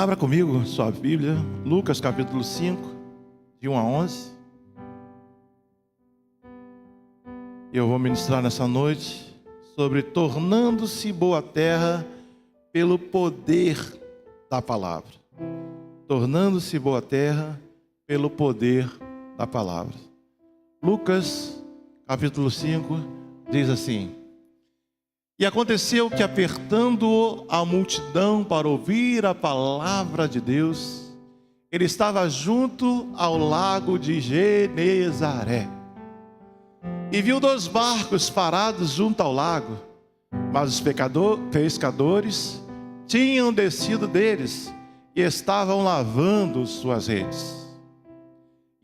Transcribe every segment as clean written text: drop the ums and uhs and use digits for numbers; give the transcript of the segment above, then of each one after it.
Abra comigo sua Bíblia, Lucas capítulo 5, de 1 a 11. Eu vou ministrar nessa noite sobre tornando-se boa terra pelo poder da palavra. Tornando-se boa terra pelo poder da palavra. Lucas capítulo 5 diz assim: E aconteceu que, apertando a multidão para ouvir a palavra de Deus, ele estava junto ao lago de Genezaré. E viu 2 barcos parados junto ao lago, mas os pescadores tinham descido deles e estavam lavando suas redes.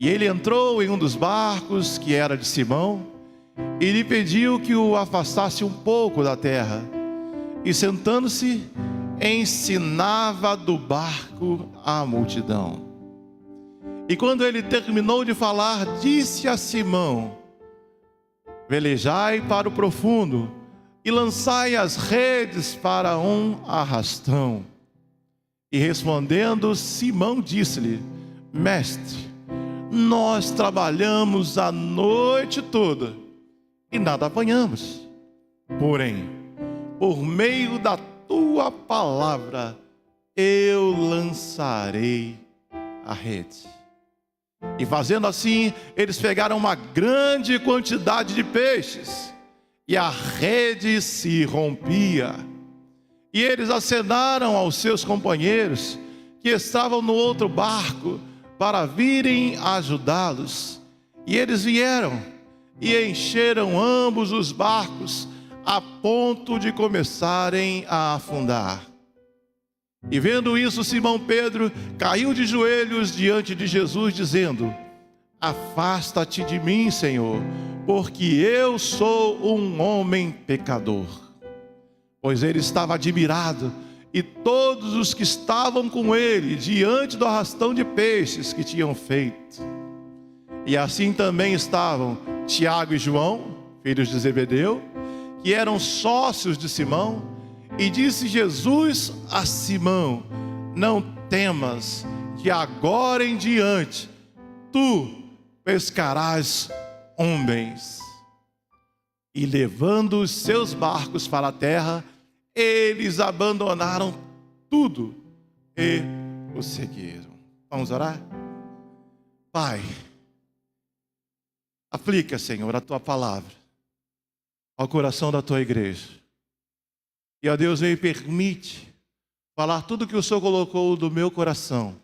E ele entrou em um dos barcos, que era de Simão, e lhe pediu que o afastasse um pouco da terra. E sentando-se, ensinava do barco a multidão. E quando ele terminou de falar, disse a Simão: Velejai para o profundo e lançai as redes para um arrastão. E respondendo, Simão disse-lhe: Mestre, nós trabalhamos a noite toda e nada apanhamos. Porém, por meio da tua palavra, eu lançarei a rede. E fazendo assim, eles pegaram uma grande quantidade de peixes, e a rede se rompia. E eles acenaram aos seus companheiros, que estavam no outro barco, para virem ajudá-los. E eles vieram e encheram ambos os barcos, a ponto de começarem a afundar. E vendo isso, Simão Pedro caiu de joelhos diante de Jesus, dizendo: Afasta-te de mim, Senhor, porque eu sou um homem pecador. Pois ele estava admirado, e todos os que estavam com ele, diante do arrastão de peixes que tinham feito. E assim também estavam Tiago e João, filhos de Zebedeu, que eram sócios de Simão. E disse Jesus a Simão: Não temas, que agora em diante tu pescarás homens. E levando os seus barcos para a terra, eles abandonaram tudo e o seguiram. Vamos orar? Pai, aplica, Senhor, a tua palavra ao coração da tua igreja. E, ó Deus, me permite falar tudo que o Senhor colocou do meu coração,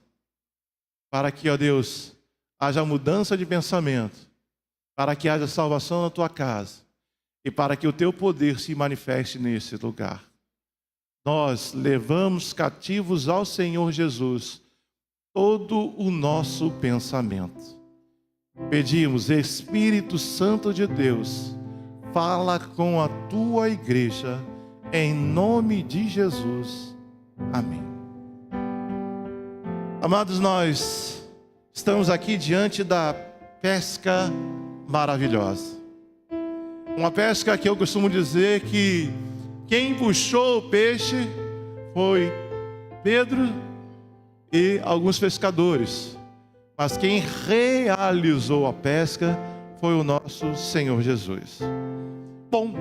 para que, ó Deus, haja mudança de pensamento, para que haja salvação na tua casa, e para que o teu poder se manifeste nesse lugar. Nós levamos cativos ao Senhor Jesus todo o nosso pensamento. Pedimos: Espírito Santo de Deus, fala com a tua igreja, em nome de Jesus. Amém. Amados, nós estamos aqui diante da pesca maravilhosa. Uma pesca que eu costumo dizer que quem puxou o peixe foi Pedro e alguns pescadores, mas quem realizou a pesca foi o nosso Senhor Jesus. Bom,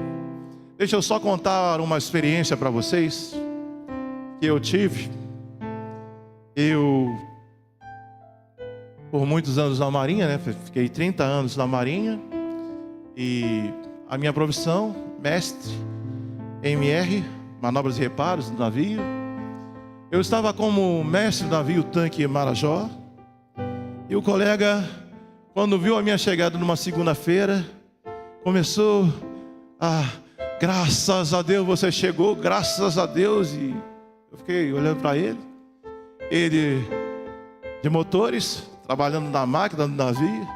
deixa eu só contar uma experiência para vocês que eu tive. Eu, por muitos anos na Marinha, né? Fiquei 30 anos na Marinha. E a minha profissão, mestre, MR, manobras e reparos do navio. Eu estava como mestre do navio tanque Marajó. E o colega, quando viu a minha chegada numa segunda-feira, começou a: graças a Deus você chegou, graças a Deus. E eu fiquei olhando para ele. Ele de motores, trabalhando na máquina do navio.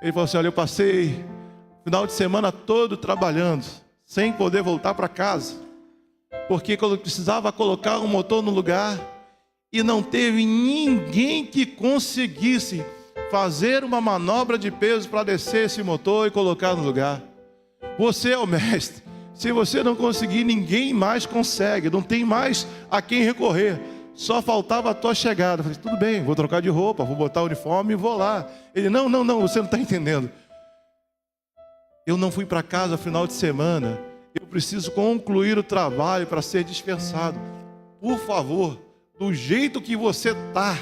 Ele falou assim: olha, eu passei o final de semana todo trabalhando, sem poder voltar para casa, porque eu precisava colocar o motor no lugar, e não teve ninguém que conseguisse fazer uma manobra de peso para descer esse motor e colocar no lugar. Você é o mestre. Se você não conseguir, ninguém mais consegue. Não tem mais a quem recorrer. só faltava a tua chegada. Eu falei, tudo bem, vou trocar de roupa, vou botar o uniforme e vou lá. Ele, não, você não está entendendo. Eu não fui para casa no final de semana. Eu preciso concluir o trabalho para ser dispensado. Por favor, do jeito que você está,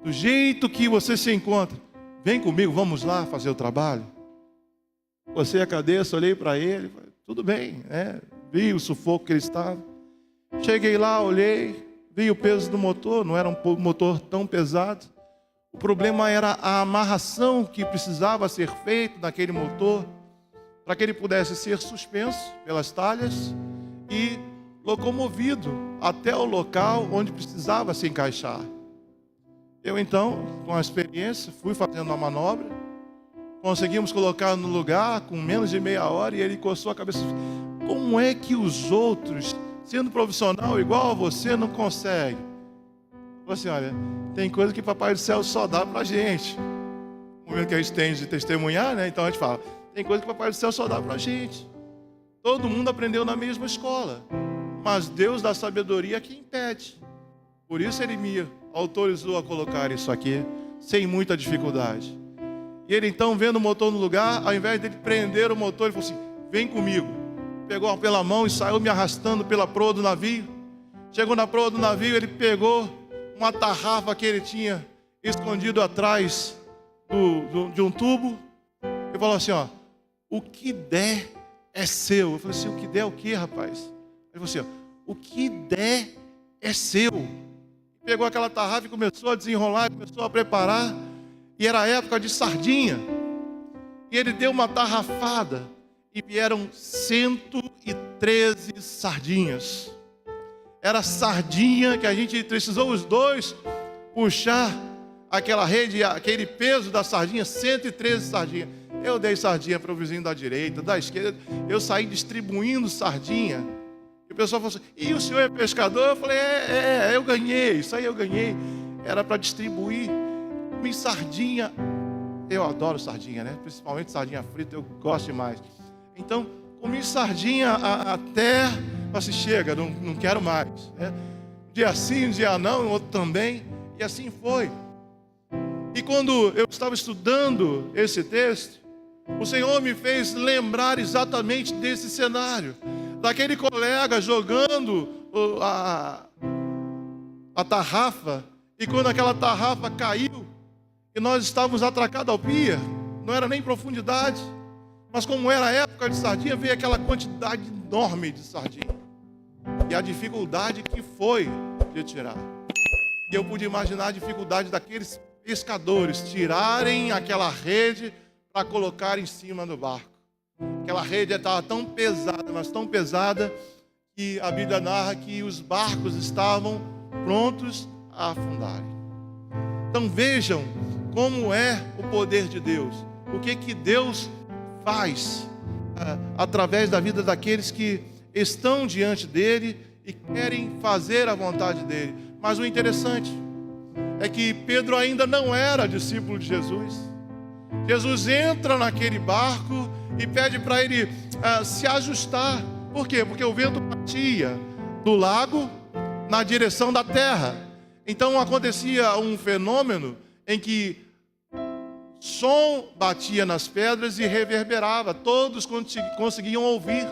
do jeito que você se encontra, vem comigo, vamos lá fazer o trabalho. Cocei a cabeça, olhei para ele, falei, tudo bem, né? Vi o sufoco que ele estava. Cheguei lá, olhei, vi o peso do motor, não era um motor tão pesado. O problema era a amarração que precisava ser feita naquele motor, para que ele pudesse ser suspenso pelas talhas e locomovido até o local onde precisava se encaixar. Eu então, com a experiência, fui fazendo a manobra, conseguimos colocar no lugar com menos de meia hora e ele coçou a cabeça. Como é que os outros, sendo profissional igual a você, não conseguem? Eu falei assim, olha, tem coisa que Papai do Céu só dá pra gente. No momento que a gente tem de testemunhar, né? Então a gente fala, tem coisa que Papai do Céu só dá pra gente. Todo mundo aprendeu na mesma escola, mas Deus dá sabedoria que impede. Por isso ele me autorizou a colocar isso aqui, sem muita dificuldade. E ele então, vendo o motor no lugar, ao invés dele prender o motor, ele falou assim, vem comigo. Pegou pela mão e saiu me arrastando pela proa do navio. Chegou na proa do navio, ele pegou uma tarrafa que ele tinha escondido atrás de um tubo. E falou assim, ó, o que der é seu. Eu falei assim, o que der é o que, rapaz? Ele falou assim, ó, o que der é seu. Pegou aquela tarrafa e começou a desenrolar, começou a preparar. E era a época de sardinha. E ele deu uma tarrafada. E vieram 113 sardinhas. Era sardinha que a gente precisou os dois puxar aquela rede, aquele peso da sardinha, 113 sardinhas. Eu dei sardinha para o vizinho da direita, da esquerda. Eu saí distribuindo sardinha. E o pessoal falou assim, e o senhor é pescador? Eu falei, eu ganhei, isso aí eu ganhei. Era para distribuir. Comi sardinha. Eu adoro sardinha, né? Principalmente sardinha frita, eu gosto demais. Então, comi sardinha até... assim, chega, não quero mais. Né? Um dia sim, um dia não, outro também. E assim foi. E quando eu estava estudando esse texto, o Senhor me fez lembrar exatamente desse cenário. Daquele colega jogando a tarrafa. E quando aquela tarrafa caiu, e nós estávamos atracados ao pia, não era nem profundidade. Mas como era a época de sardinha, veio aquela quantidade enorme de sardinha. E a dificuldade que foi de tirar. E eu pude imaginar a dificuldade daqueles pescadores tirarem aquela rede para colocar em cima do barco. Aquela rede estava tão pesada, mas tão pesada, que a Bíblia narra que os barcos estavam prontos a afundarem. Então vejam como é o poder de Deus. O que Deus faz através da vida daqueles que estão diante dele e querem fazer a vontade dele. Mas o interessante é que Pedro ainda não era discípulo de Jesus. Jesus entra naquele barco e pede para ele se ajustar. Por quê? Porque o vento batia do lago na direção da terra. Então acontecia um fenômeno em que som batia nas pedras e reverberava. Todos conseguiam ouvir.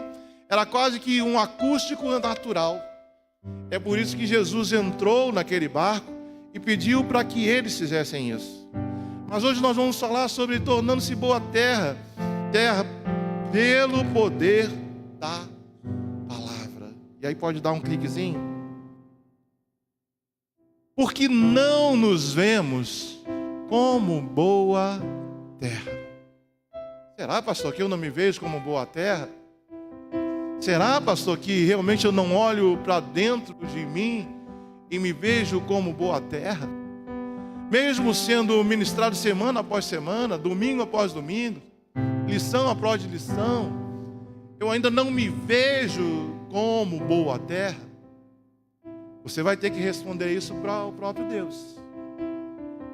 Era quase que um acústico natural. É por isso que Jesus entrou naquele barco e pediu para que eles fizessem isso. Mas hoje nós vamos falar sobre tornando-se boa terra, terra pelo poder da palavra. E aí pode dar um cliquezinho. Porque não nos vemos como boa terra. Será, pastor, que eu não me vejo como boa terra? Será, pastor, que realmente eu não olho para dentro de mim e me vejo como boa terra? Mesmo sendo ministrado semana após semana, domingo após domingo, lição após lição, eu ainda não me vejo como boa terra. Você vai ter que responder isso para o próprio Deus.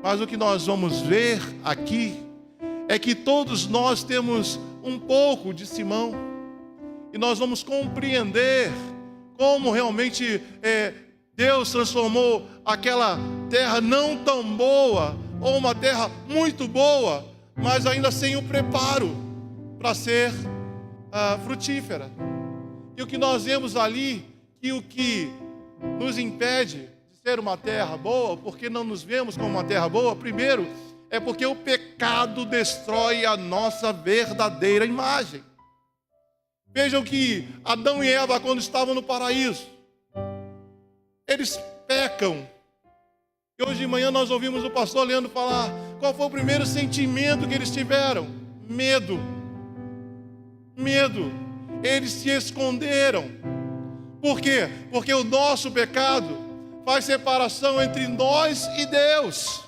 Mas o que nós vamos ver aqui é que todos nós temos um pouco de Simão. E nós vamos compreender como realmente Deus transformou aquela terra não tão boa, ou uma terra muito boa, mas ainda sem o preparo para ser frutífera. E o que nós vemos ali, que o que nos impede de ser uma terra boa, porque não nos vemos como uma terra boa, primeiro, é porque o pecado destrói a nossa verdadeira imagem. Vejam que Adão e Eva, quando estavam no paraíso, eles pecam. E hoje de manhã nós ouvimos o pastor Leandro falar, qual foi o primeiro sentimento que eles tiveram? Medo. Medo. Eles se esconderam. Por quê? Porque o nosso pecado faz separação entre nós e Deus.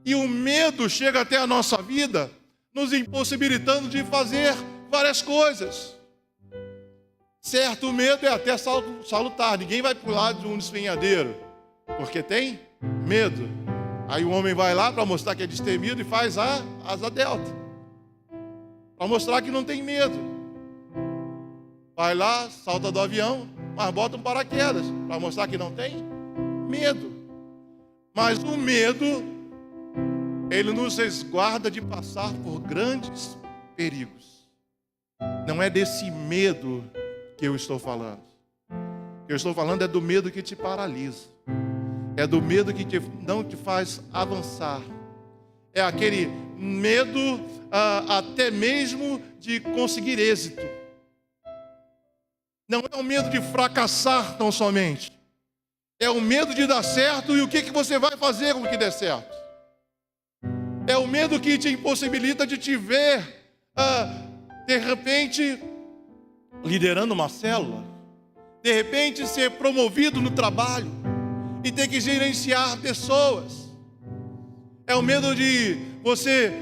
E o medo chega até a nossa vida, nos impossibilitando de fazer várias coisas. Certo, o medo é até salutar. Ninguém vai pular de um despenhadeiro, porque tem medo. Aí o homem vai lá para mostrar que é destemido e faz a asa delta, para mostrar que não tem medo. Vai lá, salta do avião, mas bota um paraquedas, para mostrar que não tem medo. Mas o medo, ele nos resguarda de passar por grandes perigos. Não é desse medo que eu estou falando. O que eu estou falando é do medo que te paralisa. É do medo que não te faz avançar. É aquele medo até mesmo de conseguir êxito. Não é o medo de fracassar tão somente. É o medo de dar certo e o que você vai fazer com o que der certo. É o medo que te impossibilita de te ver, de repente, liderando uma célula. De repente, ser promovido no trabalho e ter que gerenciar pessoas. É o medo de você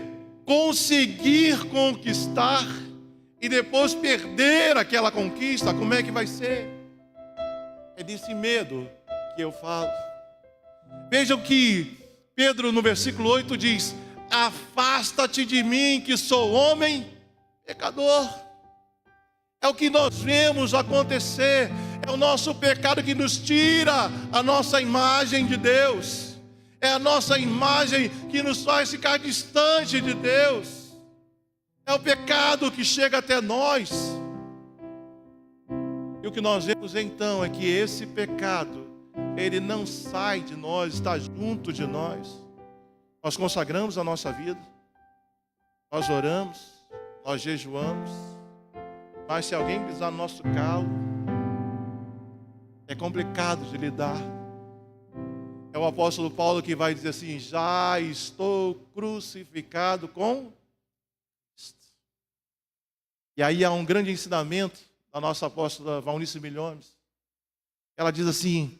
conseguir conquistar e depois perder aquela conquista. Como é que vai ser? É desse medo que eu falo. Vejam que Pedro, no versículo 8, diz: afasta-te de mim, que sou homem pecador. É o que nós vemos acontecer. É o nosso pecado que nos tira a nossa imagem de Deus. É a nossa imagem que nos faz ficar distante de Deus. É o pecado que chega até nós. E o que nós vemos então é que esse pecado, ele não sai de nós, está junto de nós. Nós consagramos a nossa vida, nós oramos, nós jejuamos, mas se alguém pisar no nosso calo, é complicado de lidar. É o apóstolo Paulo que vai dizer assim: já estou crucificado com Cristo. E aí há um grande ensinamento da nossa apóstola Valnice Milhomes. Ela diz assim: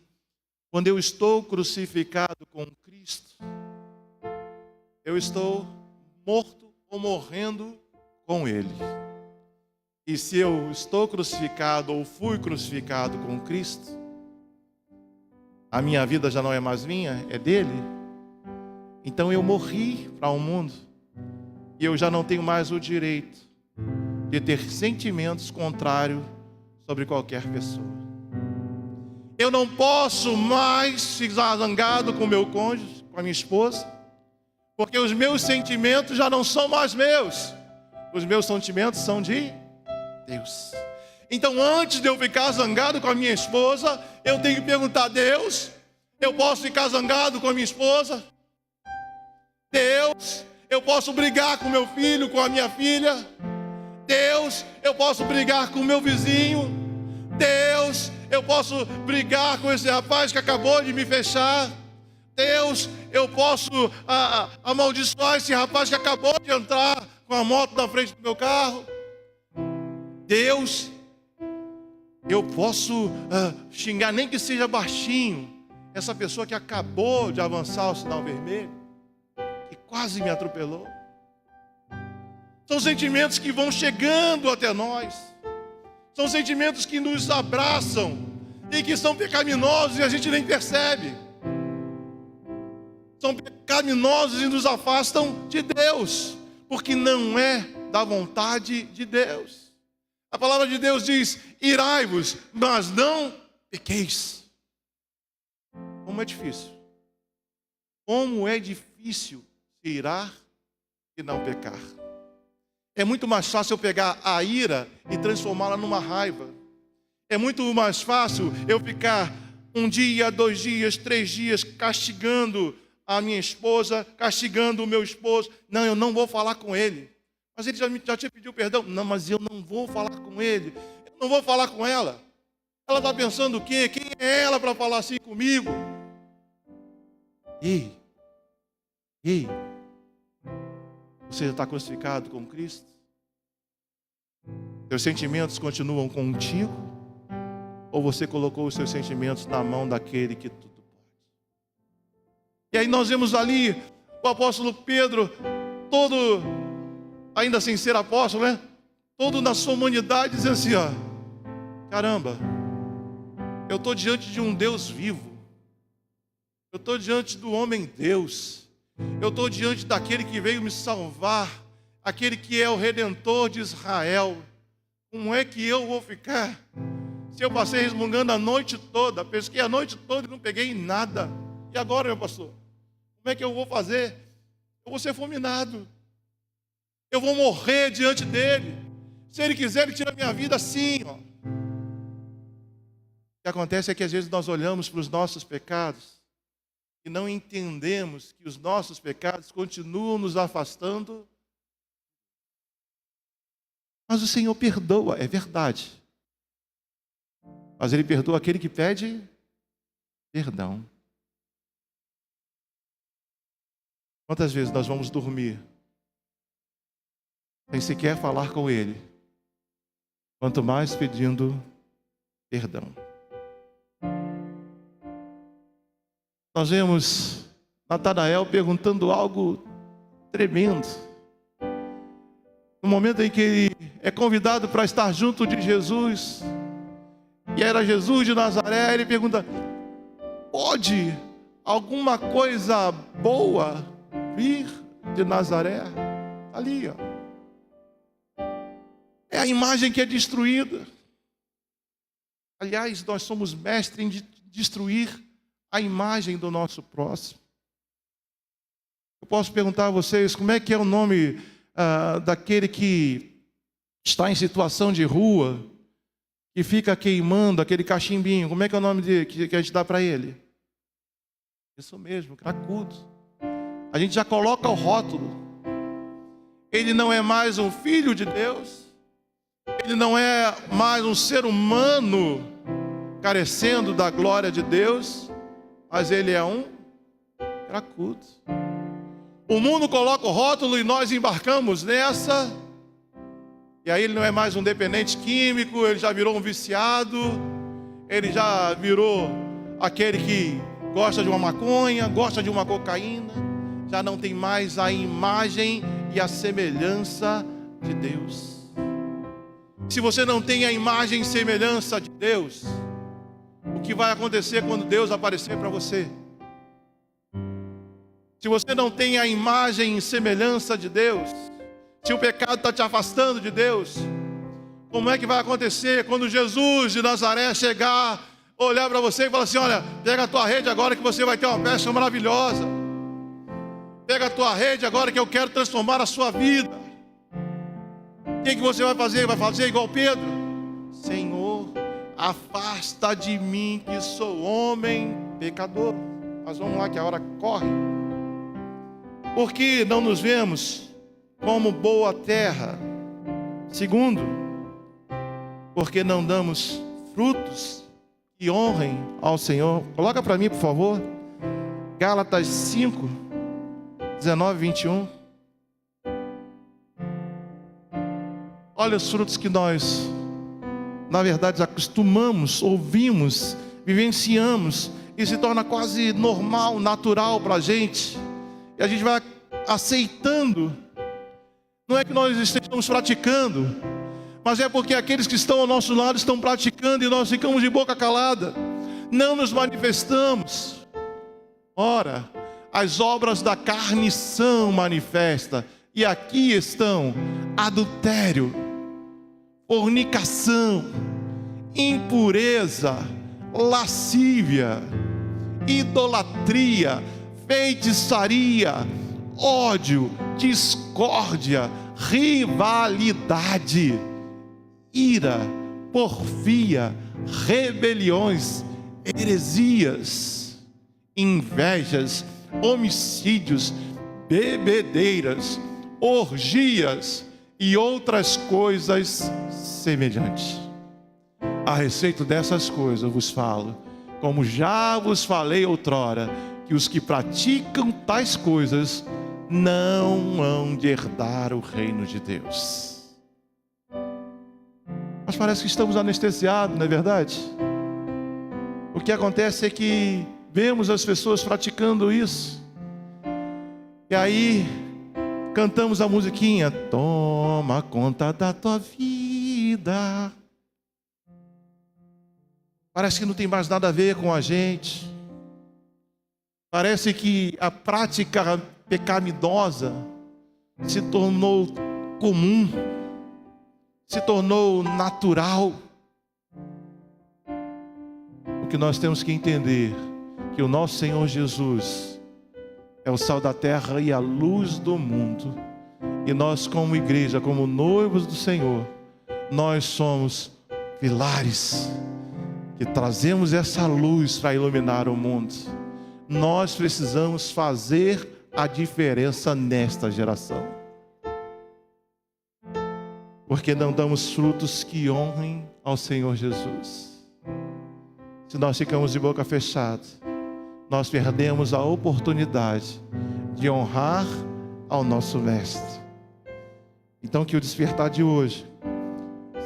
quando eu estou crucificado com Cristo, eu estou morto ou morrendo com Ele. E se eu estou crucificado ou fui crucificado com Cristo, a minha vida já não é mais minha, é dele. Então eu morri para o mundo e eu já não tenho mais o direito de ter sentimentos contrários sobre qualquer pessoa. Eu não posso mais ficar zangado com meu cônjuge, com a minha esposa, porque os meus sentimentos já não são mais meus. Os meus sentimentos são de Deus. Então, antes de eu ficar zangado com a minha esposa, eu tenho que perguntar: Deus, eu posso ficar zangado com a minha esposa? Deus, eu posso brigar com meu filho, com a minha filha? Deus, eu posso brigar com o meu vizinho? Deus, eu posso brigar com esse rapaz que acabou de me fechar? Deus, eu posso amaldiçoar esse rapaz que acabou de entrar com a moto na frente do meu carro? Deus, eu posso xingar, nem que seja baixinho, essa pessoa que acabou de avançar o sinal vermelho, que quase me atropelou. São sentimentos que vão chegando até nós. São sentimentos que nos abraçam e que são pecaminosos e a gente nem percebe. São pecaminosos e nos afastam de Deus, porque não é da vontade de Deus. A palavra de Deus diz: irai-vos, mas não pequeis. Como é difícil. Como é difícil se irar e não pecar. É muito mais fácil eu pegar a ira e transformá-la numa raiva. É muito mais fácil eu ficar 1 dia, 2 dias, 3 dias castigando a minha esposa, castigando o meu esposo. Não, eu não vou falar com ele. Mas ele já te pediu perdão. Não, mas eu não vou falar com ele. Eu não vou falar com ela. Ela está pensando o quê? Quem é ela para falar assim comigo? Ei, você está crucificado com Cristo? Seus sentimentos continuam contigo? Ou você colocou os seus sentimentos na mão daquele que tudo pode? E aí nós vemos ali o apóstolo Pedro, todo, ainda sem ser apóstolo, né? Todo na sua humanidade, dizendo assim, ó, caramba, eu estou diante de um Deus vivo. Eu estou diante do homem Deus. Eu estou diante daquele que veio me salvar, aquele que é o Redentor de Israel. Como é que eu vou ficar? Se eu passei resmungando a noite toda, pesquei a noite toda e não peguei nada. E agora, meu pastor? Como é que eu vou fazer? Eu vou ser fulminado. Eu vou morrer diante dele. Se ele quiser, ele tira a minha vida assim, ó. O que acontece é que às vezes nós olhamos para os nossos pecados e não entendemos que os nossos pecados continuam nos afastando. Mas o Senhor perdoa, é verdade. Mas Ele perdoa aquele que pede perdão. Quantas vezes nós vamos dormir sem sequer falar com Ele, quanto mais pedindo perdão? Nós vemos Natanael perguntando algo tremendo. No momento em que ele é convidado para estar junto de Jesus, e era Jesus de Nazaré, ele pergunta: pode alguma coisa boa vir de Nazaré? Ali, ó. É a imagem que é destruída. Aliás, nós somos mestres em destruir a imagem do nosso próximo. Eu posso perguntar a vocês, como é que é o nome daquele que está em situação de rua, que fica queimando aquele cachimbinho? Como é que é o nome que a gente dá para ele? Isso mesmo, cracudo. A gente já coloca o rótulo. Ele não é mais um filho de Deus. Ele não é mais um ser humano carecendo da glória de Deus, mas ele é um cracudo. O mundo coloca o rótulo e nós embarcamos nessa. E aí ele não é mais um dependente químico, ele já virou um viciado, ele já virou aquele que gosta de uma maconha, gosta de uma cocaína, já não tem mais a imagem e a semelhança de Deus. Se você não tem a imagem e semelhança de Deus, o que vai acontecer quando Deus aparecer para você? Se você não tem a imagem e semelhança de Deus, se o pecado está te afastando de Deus, como é que vai acontecer quando Jesus de Nazaré chegar, olhar para você e falar assim: olha, pega a tua rede agora que você vai ter uma pesca maravilhosa. Pega a tua rede agora que eu quero transformar a sua vida. O que você vai fazer? Vai fazer igual Pedro? Senhor, afasta de mim que sou homem pecador. Mas vamos lá que a hora corre. Porque não nos vemos como boa terra. Segundo, porque não damos frutos que honrem ao Senhor. Coloca para mim, por favor, Gálatas 5, 19 e 21. Olha os frutos que nós, na verdade, acostumamos, ouvimos, vivenciamos, e se torna quase normal, natural para a gente. E a gente vai aceitando. Não é que nós estejamos praticando, mas é porque aqueles que estão ao nosso lado estão praticando e nós ficamos de boca calada, não nos manifestamos. Ora, as obras da carne são manifestas, e aqui estão: adultério, fornicação, impureza, lascívia, idolatria, feitiçaria, ódio, discórdia, rivalidade, ira, porfia, rebeliões, heresias, invejas, homicídios, bebedeiras, orgias e outras coisas semelhantes. A respeito dessas coisas eu vos falo, como já vos falei outrora, que os que praticam tais coisas não hão de herdar o reino de Deus. Mas parece que estamos anestesiados, não é verdade? O que acontece é que vemos as pessoas praticando isso, e aí cantamos a musiquinha: toma conta da tua vida. Parece que não tem mais nada a ver com a gente. Parece que a prática pecaminosa se tornou comum, se tornou natural. O que nós temos que entender é que o nosso Senhor Jesus é o sal da terra e a luz do mundo. E nós, como igreja, como noivos do Senhor, nós somos pilares que trazemos essa luz para iluminar o mundo. Nós precisamos fazer a diferença nesta geração, porque não damos frutos que honrem ao Senhor Jesus. Se nós ficamos de boca fechada, nós perdemos a oportunidade de honrar ao nosso Mestre. Então que o despertar de hoje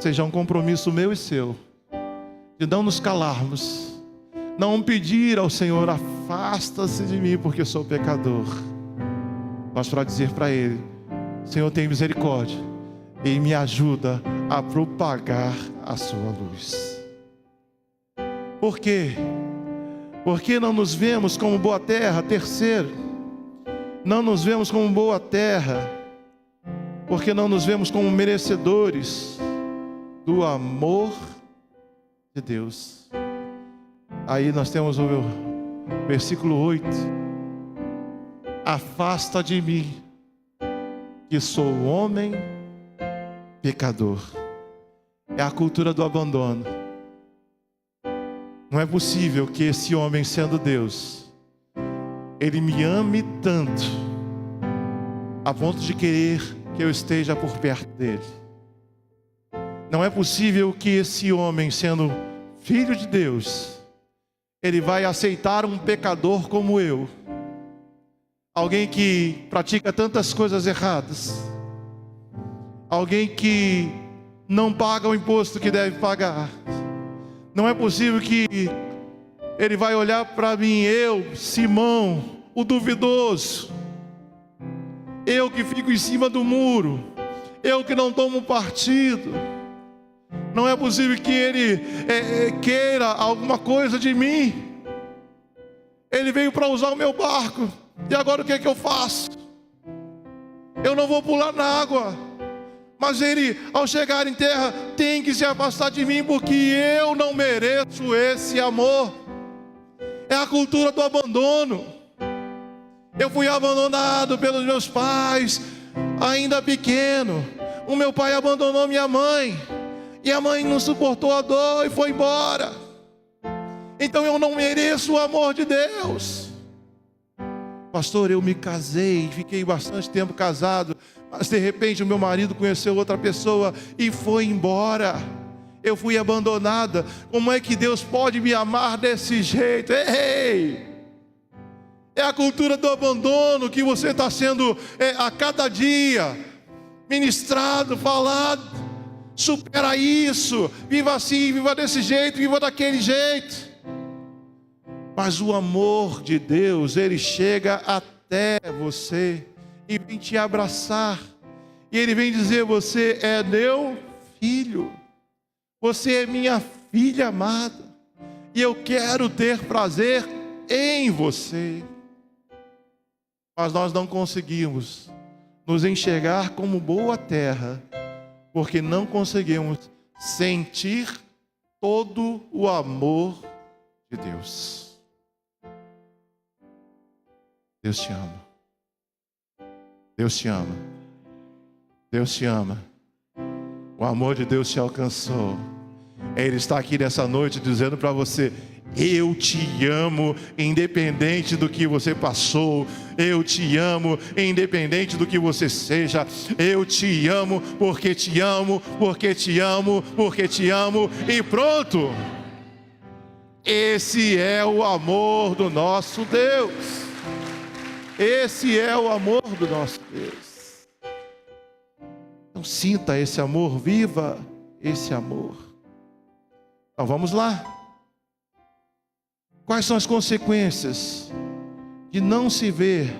seja um compromisso meu e seu, de não nos calarmos, não pedir ao Senhor: afasta-se de mim porque sou pecador, mas para dizer para Ele: Senhor, tem misericórdia e me ajuda a propagar a sua luz. Por quê? Porque não nos vemos como boa terra. Terceiro, não nos vemos como boa terra porque não nos vemos como merecedores do amor de Deus. Aí nós temos o versículo 8: afasta de mim, que sou homem pecador. É a cultura do abandono. Não é possível que esse homem, sendo Deus, ele me ame tanto a ponto de querer que eu esteja por perto dele. Não é possível que esse homem, sendo filho de Deus, ele vai aceitar um pecador como eu, alguém que pratica tantas coisas erradas, alguém que não paga o imposto que deve pagar. Não é possível que ele vai olhar para mim, eu, Simão, o duvidoso, eu que fico em cima do muro, eu que não tomo partido. Não é possível que ele queira alguma coisa de mim. Ele veio para usar o meu barco, e agora o que é que eu faço? Eu não vou pular na água, mas ele, ao chegar em terra, tem que se afastar de mim, porque eu não mereço esse amor. É a cultura do abandono. Eu fui abandonado pelos meus pais, ainda pequeno. O meu pai abandonou minha mãe, e a mãe não suportou a dor e foi embora. Então eu não mereço o amor de Deus. Pastor, eu me casei, fiquei bastante tempo casado, mas de repente o meu marido conheceu outra pessoa e foi embora. Eu fui abandonada. Como é que Deus pode me amar desse jeito? Ei! É a cultura do abandono que você está sendo a cada dia ministrado, falado. Supera isso, viva assim, viva desse jeito, viva daquele jeito. Mas o amor de Deus, ele chega até você e vem te abraçar, e ele vem dizer: você é meu filho, você é minha filha amada, e eu quero ter prazer em você. Mas nós não conseguimos nos enxergar como boa terra, porque não conseguimos sentir todo o amor de Deus. Deus te ama. Deus te ama. Deus te ama. O amor de Deus te alcançou. Ele está aqui nessa noite dizendo para você: eu te amo, independente do que você passou. Eu te amo, independente do que você seja. Eu te amo, porque te amo, porque te amo, porque te amo. E pronto. Esse é o amor do nosso Deus. Esse é o amor do nosso Deus. Então sinta esse amor, viva esse amor. Então vamos lá. Quais são as consequências de não se ver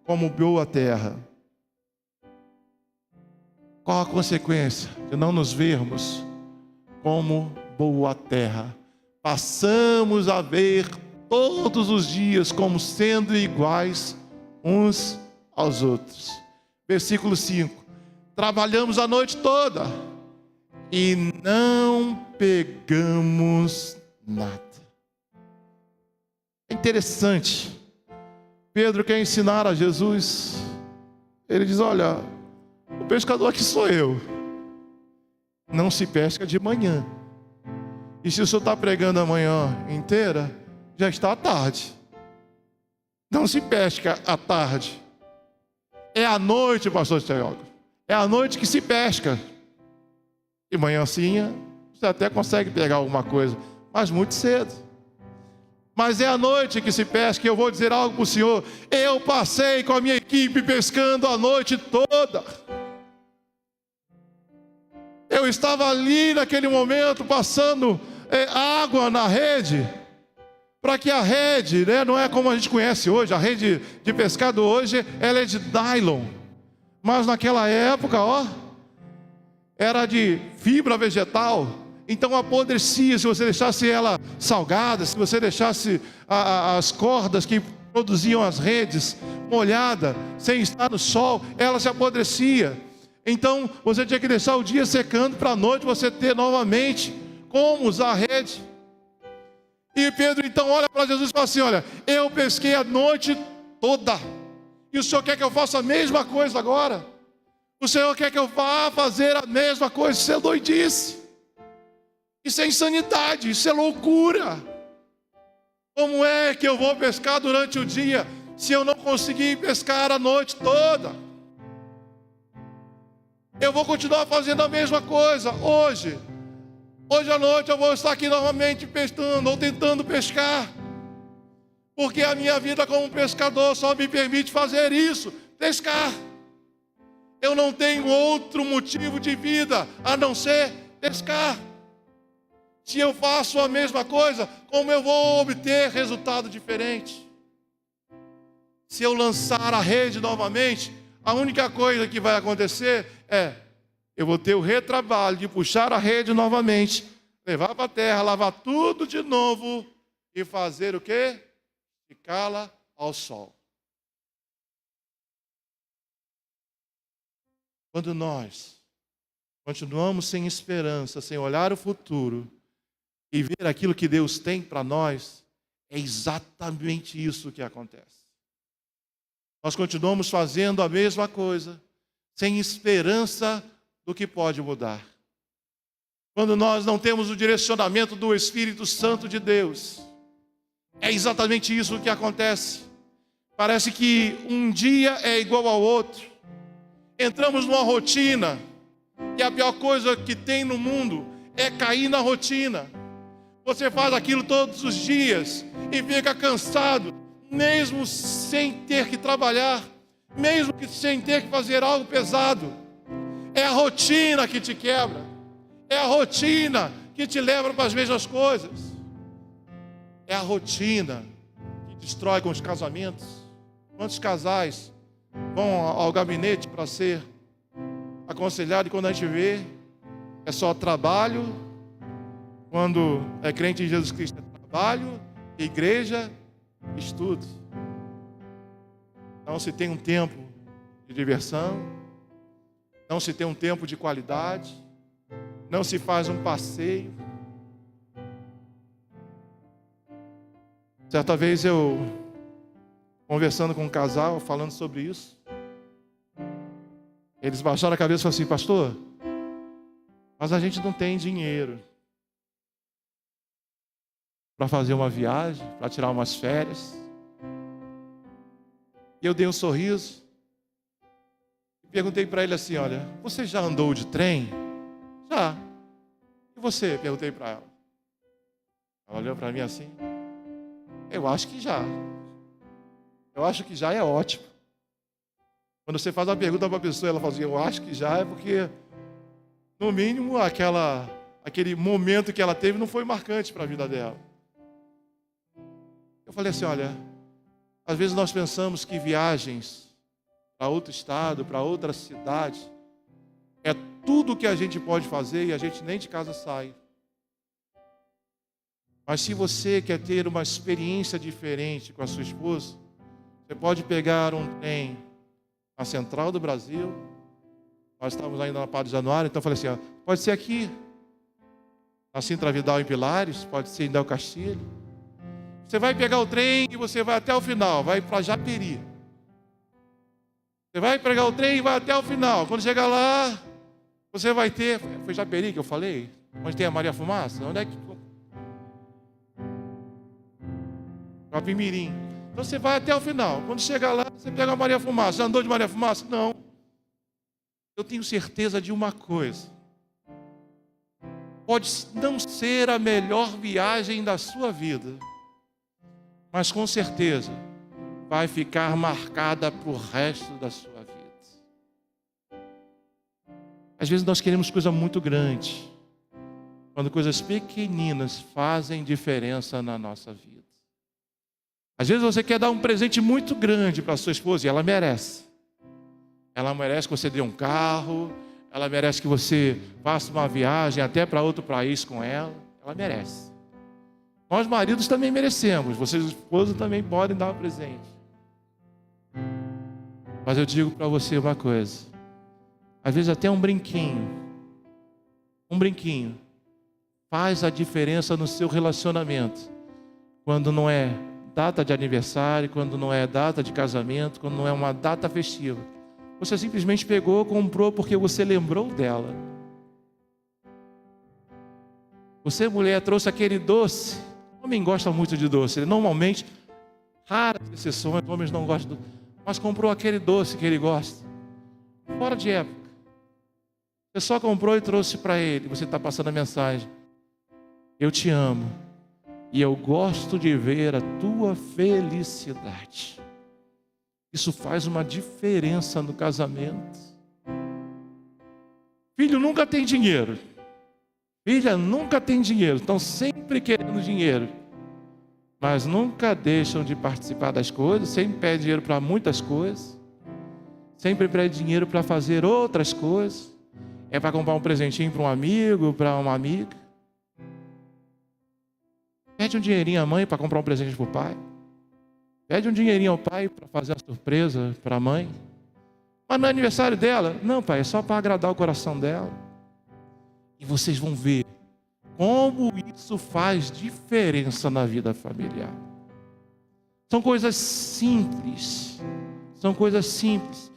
como boa terra? Qual a consequência de não nos vermos como boa terra? Passamos a ver todos os dias como sendo iguais uns aos outros. Versículo 5. Trabalhamos a noite toda e não pegamos nada. É interessante. Pedro quer ensinar a Jesus. Ele diz: olha, o pescador aqui sou eu. Não se pesca de manhã. E se o senhor está pregando a manhã inteira, já está à tarde. Não se pesca à tarde. É à noite, pastor Teólogo. É à noite que se pesca. De manhãzinha, você até consegue pegar alguma coisa, mas muito cedo. Mas é à noite que se pesca. E eu vou dizer algo para o senhor: eu passei com a minha equipe pescando a noite toda. Eu estava ali naquele momento passando água na rede, para que a rede, não é como a gente conhece hoje. A rede de pescado hoje, ela é de nylon, mas naquela época, era de fibra vegetal. Então apodrecia se você deixasse ela salgada, se você deixasse as cordas que produziam as redes molhada, sem estar no sol, ela se apodrecia. Então você tinha que deixar o dia secando para a noite você ter novamente como usar a rede. E Pedro então olha para Jesus e fala assim: olha, eu pesquei a noite toda, e o senhor quer que eu faça a mesma coisa agora? O senhor quer que eu vá fazer a mesma coisa? Isso é doidice, isso é insanidade, isso é loucura. Como é que eu vou pescar durante o dia se eu não conseguir pescar a noite toda? Eu vou continuar fazendo a mesma coisa hoje. Hoje à noite eu vou estar aqui novamente pescando, ou tentando pescar, porque a minha vida como pescador só me permite fazer isso, pescar. Eu não tenho outro motivo de vida a não ser pescar. Se eu faço a mesma coisa, como eu vou obter resultado diferente? Se eu lançar a rede novamente, a única coisa que vai acontecer eu vou ter o retrabalho de puxar a rede novamente, levar para a terra, lavar tudo de novo e fazer o quê? Ficá-la ao sol. Quando nós continuamos sem esperança, sem olhar o futuro e ver aquilo que Deus tem para nós, é exatamente isso que acontece. Nós continuamos fazendo a mesma coisa, sem esperança do que pode mudar. Quando nós não temos o direcionamento do Espírito Santo de Deus, é exatamente isso que acontece. Parece que um dia é igual ao outro. Entramos numa rotina, e a pior coisa que tem no mundo é cair na rotina. Você faz aquilo todos os dias e fica cansado, mesmo sem ter que trabalhar, mesmo que sem ter que fazer algo pesado. É a rotina que te quebra. É a rotina que te leva para as mesmas coisas. É a rotina que destrói com os casamentos. Quantos casais vão ao gabinete para ser aconselhado e quando a gente vê, é só trabalho. Quando é crente em Jesus Cristo, é trabalho, igreja, estudo. Não se tem um tempo de diversão, não se tem um tempo de qualidade, não se faz um passeio. Certa vez eu conversando com um casal, falando sobre isso. Eles baixaram a cabeça e falaram assim: pastor, mas a gente não tem dinheiro para fazer uma viagem, para tirar umas férias. E eu dei um sorriso e perguntei para ele assim: olha, você já andou de trem? Já. E você? Perguntei para ela. Ela olhou para mim assim: eu acho que já. Eu acho que já é ótimo. Quando você faz uma pergunta para a pessoa, ela fala assim: eu acho que já, é porque, no mínimo, aquele momento que ela teve não foi marcante para a vida dela. Eu falei assim: olha, às vezes nós pensamos que viagens para outro estado, para outra cidade, é tudo que a gente pode fazer e a gente nem de casa sai. Mas se você quer ter uma experiência diferente com a sua esposa, você pode pegar um trem na central do Brasil. Nós estávamos ainda na Padre Januário, então eu falei assim: ó, pode ser aqui, na Sintra Vidal em Pilares, pode ser em Del Castilho. Você vai pegar o trem e você vai até o final, vai para Japeri. Você vai pegar o trem e vai até o final. Quando chegar lá, você vai ter... Foi Japeri que eu falei? Onde tem a Maria Fumaça? Onde é que... Capimirim. Então você vai até o final. Quando chegar lá, você pega a Maria Fumaça. Já andou de Maria Fumaça? Não. Eu tenho certeza de uma coisa. Pode não ser a melhor viagem da sua vida, mas com certeza vai ficar marcada para o resto da sua vida. Às vezes nós queremos coisa muito grande, quando coisas pequeninas fazem diferença na nossa vida. Às vezes você quer dar um presente muito grande para a sua esposa e ela merece. Ela merece que você dê um carro, ela merece que você faça uma viagem até para outro país com ela. Ela merece. Nós maridos também merecemos, vocês esposos também podem dar um presente. Mas eu digo para você uma coisa: às vezes até um brinquinho faz a diferença no seu relacionamento. Quando não é data de aniversário, quando não é data de casamento, quando não é uma data festiva. Você simplesmente pegou, comprou porque você lembrou dela. Você, mulher, trouxe aquele doce. O homem gosta muito de doce. Normalmente, raras exceções, homens não gostam, mas comprou aquele doce que ele gosta. Fora de época. Você só comprou e trouxe para ele. Você está passando a mensagem: eu te amo e eu gosto de ver a tua felicidade. Isso faz uma diferença no casamento. Filho nunca tem dinheiro. Filha nunca tem dinheiro. Estão sempre querendo dinheiro. Mas nunca deixam de participar das coisas. Sempre pedem dinheiro para muitas coisas. Sempre pedem dinheiro para fazer outras coisas. É para comprar um presentinho para um amigo, para uma amiga. Pede um dinheirinho à mãe para comprar um presente para o pai. Pede um dinheirinho ao pai para fazer uma surpresa para a mãe. Mas no aniversário dela, não, pai, é só para agradar o coração dela. E vocês vão ver como isso faz diferença na vida familiar. São coisas simples. São coisas simples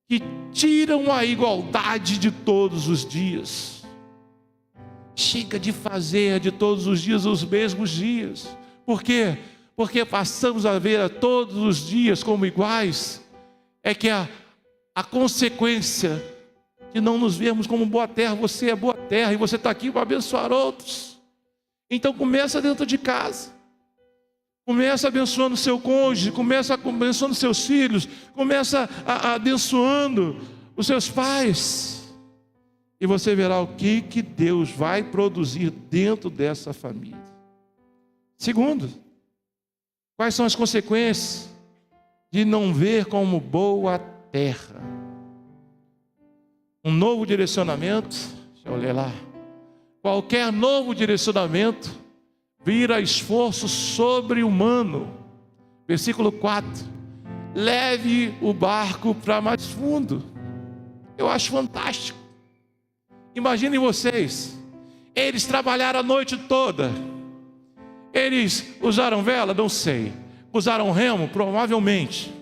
que tiram a igualdade de todos os dias. Chega de fazer de todos os dias os mesmos dias. Por quê? Porque passamos a ver a todos os dias como iguais. É que a consequência de não nos vermos como boa terra. Você é boa terra e você está aqui para abençoar outros. Então começa dentro de casa. Começa abençoando seu cônjuge, começa abençoando seus filhos, começa abençoando os seus pais. E você verá o que Deus vai produzir dentro dessa família. Segundo, quais são as consequências de não ver como boa terra? Um novo direcionamento, deixa eu ler lá. Qualquer novo direcionamento vira esforço sobre-humano. Versículo 4. Leve o barco para mais fundo. Eu acho fantástico. Imaginem vocês. Eles trabalharam a noite toda. Eles usaram vela? Não sei. Usaram remo? Provavelmente.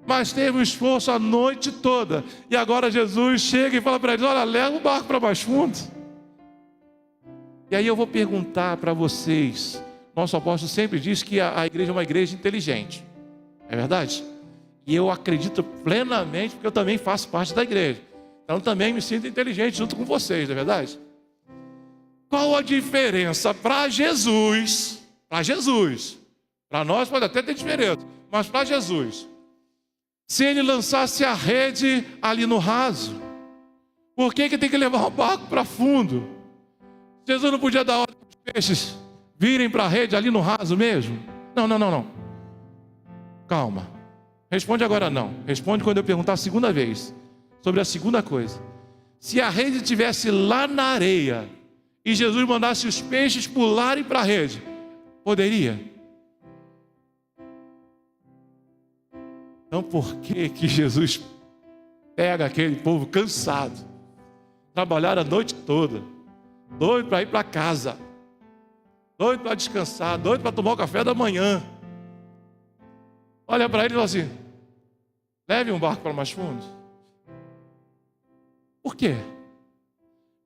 Mas teve um esforço a noite toda. E agora Jesus chega e fala para eles: olha, leva o barco para mais fundo. E aí eu vou perguntar para vocês. Nosso apóstolo sempre diz que a igreja é uma igreja inteligente. É verdade? E eu acredito plenamente, porque eu também faço parte da igreja. Então também me sinto inteligente junto com vocês, não é verdade? Qual a diferença para Jesus? Para Jesus. Para nós pode até ter diferença, mas para Jesus, se ele lançasse a rede ali no raso, por que tem que levar o barco para fundo? Jesus não podia dar ordem para os peixes virem para a rede ali no raso mesmo? Não. Calma. Responde agora não. Responde quando eu perguntar a segunda vez. Sobre a segunda coisa. Se a rede estivesse lá na areia e Jesus mandasse os peixes pularem para a rede, poderia? Então por que Jesus pega aquele povo cansado, trabalhar a noite toda, doido para ir para casa, doido para descansar, doido para tomar o café da manhã, olha para ele e fala assim: leve um barco para mais fundo? Por quê?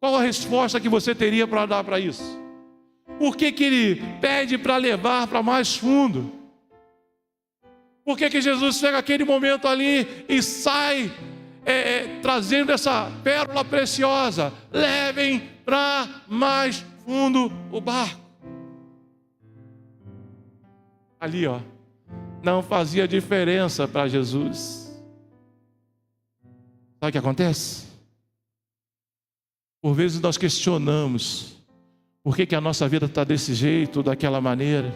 Qual a resposta que você teria para dar para isso? Por que ele pede para levar para mais fundo? Por que Jesus chega aquele momento ali e sai trazendo essa pérola preciosa? Levem para mais fundo o barco. Ali, não fazia diferença para Jesus. Sabe o que acontece? Por vezes nós questionamos por que a nossa vida está desse jeito, daquela maneira.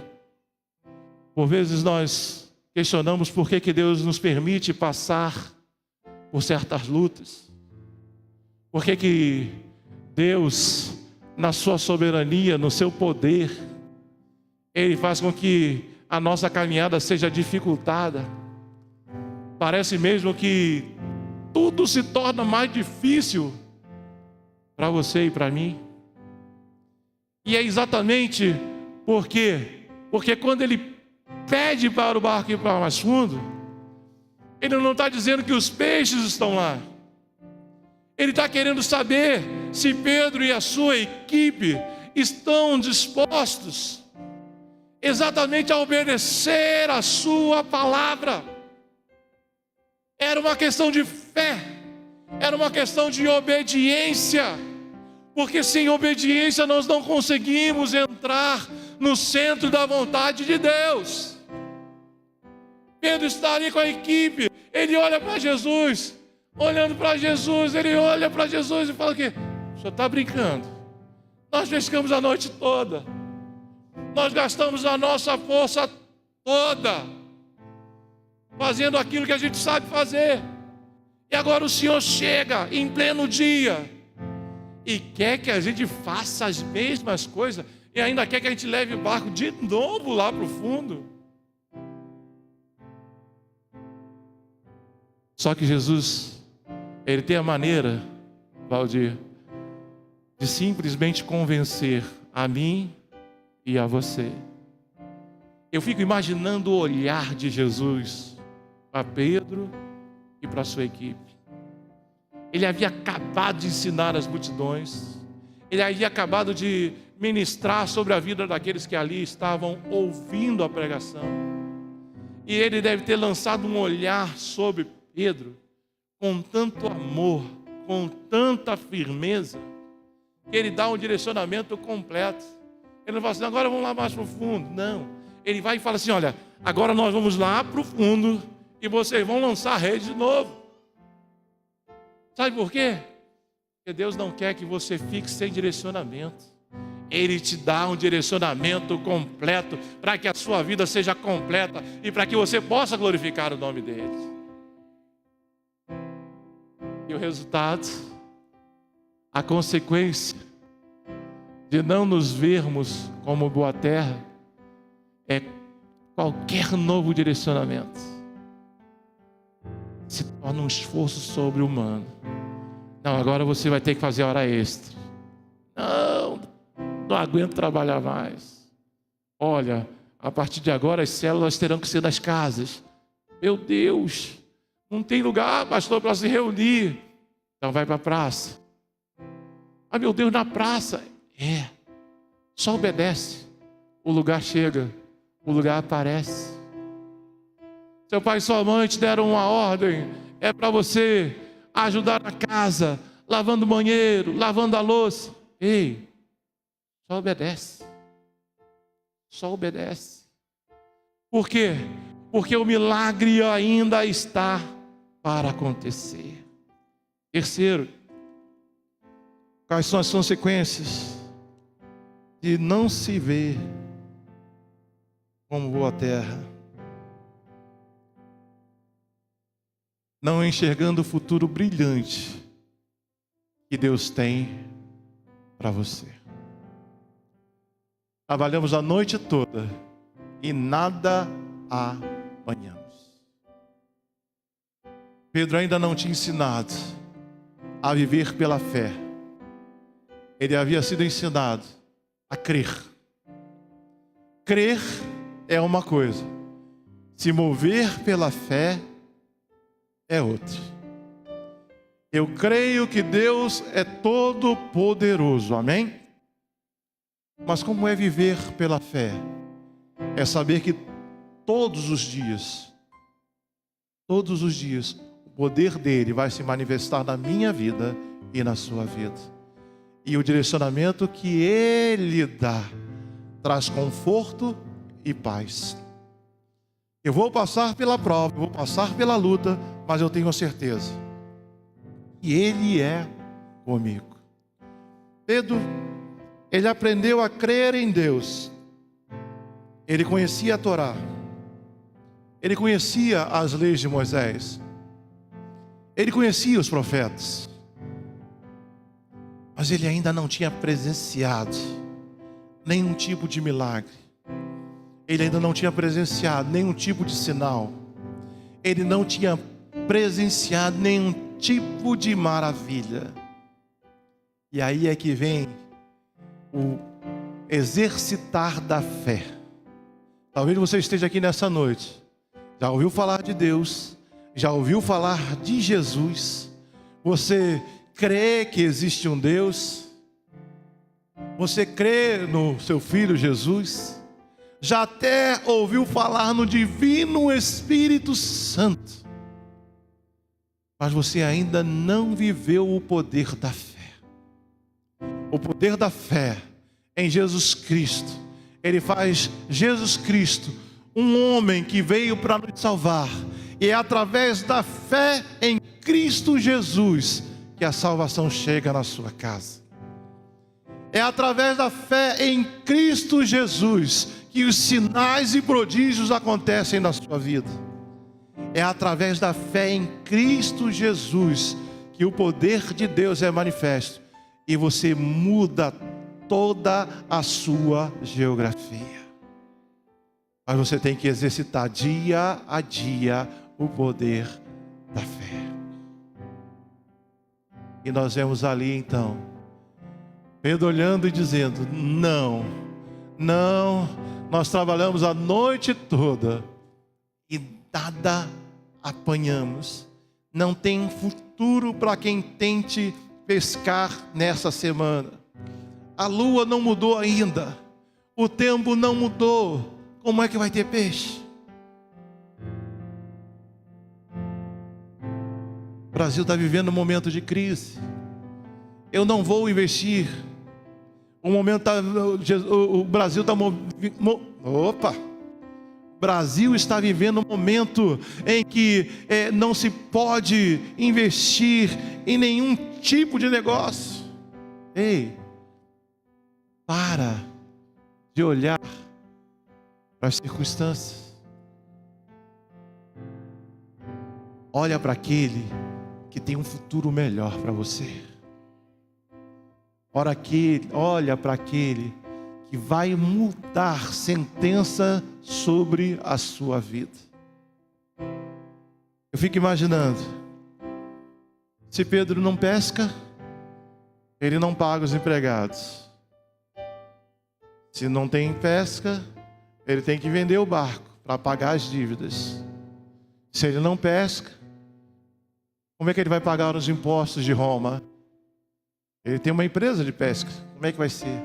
Por vezes nós questionamos por que Deus nos permite passar por certas lutas. Por que Deus, na sua soberania, no seu poder, Ele faz com que a nossa caminhada seja dificultada. Parece mesmo que tudo se torna mais difícil para você e para mim. E é exatamente porque quando Ele pede para o barco ir para mais fundo, Ele não está dizendo que os peixes estão lá. Ele está querendo saber se Pedro e a sua equipe estão dispostos exatamente a obedecer a sua palavra. Era uma questão de fé, era uma questão de obediência, porque sem obediência nós não conseguimos entrar no centro da vontade de Deus. Pedro está ali com a equipe, ele olha para Jesus, olhando para Jesus, ele olha para Jesus e fala: o senhor está brincando? Nós pescamos a noite toda, nós gastamos a nossa força toda fazendo aquilo que a gente sabe fazer, e agora o Senhor chega em pleno dia e quer que a gente faça as mesmas coisas, e ainda quer que a gente leve o barco de novo lá para o fundo. Só que Jesus, Ele tem a maneira, Valdir, de simplesmente convencer a mim e a você. Eu fico imaginando o olhar de Jesus para Pedro e para a sua equipe. Ele havia acabado de ensinar as multidões, ele havia acabado de ministrar sobre a vida daqueles que ali estavam ouvindo a pregação, e ele deve ter lançado um olhar sobre Pedro com tanto amor, com tanta firmeza, que ele dá um direcionamento completo. Ele não fala assim: agora vamos lá mais para o fundo. Não, ele vai e fala assim: olha, agora nós vamos lá para o fundo e vocês vão lançar a rede de novo. Sabe por quê? Porque Deus não quer que você fique sem direcionamento. Ele te dá um direcionamento completo para que a sua vida seja completa e para que você possa glorificar o nome dele. E o resultado, a consequência de não nos vermos como boa terra, é qualquer novo direcionamento se torna um esforço sobre-humano. Não, agora você vai ter que fazer hora extra. Não aguento trabalhar mais. Olha, A partir de agora as células terão que ser nas casas. Meu Deus, não tem lugar, pastor, para se reunir. Então vai para a praça. Ah, meu Deus, na praça. Só obedece. O lugar chega, o lugar aparece. Seu pai e sua mãe te deram uma ordem. É para você ajudar na casa, lavando o banheiro, lavando a louça. Ei, só obedece. Só obedece. Por quê? Porque o milagre ainda está para acontecer. Terceiro, quais são as consequências de não se ver como boa terra? Não enxergando o futuro brilhante que Deus tem para você. Trabalhamos a noite toda e nada apanhamos. Pedro ainda não tinha ensinado a viver pela fé. Ele havia sido ensinado a crer. Crer é uma coisa, se mover pela fé é outra. Eu creio que Deus é todo poderoso, amém? Mas como é viver pela fé? É saber que todos os dias, o poder dele vai se manifestar na minha vida e na sua vida. E o direcionamento que ele dá traz conforto e paz. Eu vou passar pela prova, vou passar pela luta, mas eu tenho certeza que ele é comigo. Pedro, ele aprendeu a crer em Deus. Ele conhecia a Torá. Ele conhecia as leis de Moisés. Ele conhecia os profetas. Mas ele ainda não tinha presenciado nenhum tipo de milagre. Ele ainda não tinha presenciado nenhum tipo de sinal. Ele não tinha presenciado nenhum tipo de maravilha. E aí é que vem o exercitar da fé. Talvez você esteja aqui nessa noite, já ouviu falar de Deus, já ouviu falar de Jesus, você crê que existe um Deus, você crê no seu Filho Jesus, já até ouviu falar no Divino Espírito Santo, mas você ainda não viveu o poder da fé. O poder da fé em Jesus Cristo, ele faz Jesus Cristo um homem que veio para nos salvar, e é através da fé em Cristo Jesus que a salvação chega na sua casa. É através da fé em Cristo Jesus que os sinais e prodígios acontecem na sua vida. É através da fé em Cristo Jesus que o poder de Deus é manifesto e você muda toda a sua geografia. Mas você tem que exercitar dia a dia o poder da fé. E nós vemos ali então Pedro olhando e dizendo: não, nós trabalhamos a noite toda e nada apanhamos. Não tem futuro para quem tente pescar nessa semana. A lua não mudou ainda, o tempo não mudou. Como é que vai ter peixe? O Brasil está vivendo um momento de crise. Eu não vou investir. O Brasil está O Brasil está vivendo um momento em que não se pode investir em nenhum tipo de negócio. Ei, para de olhar para as circunstâncias. Olha para aquele que tem um futuro melhor para você. Olha para aquele que vai mudar sentença sobre a sua vida. Eu fico imaginando, se Pedro não pesca, ele não paga os empregados. Se não tem pesca, ele tem que vender o barco para pagar as dívidas. Se ele não pesca, como é que ele vai pagar os impostos de Roma? Ele tem uma empresa de pesca, como é que vai ser?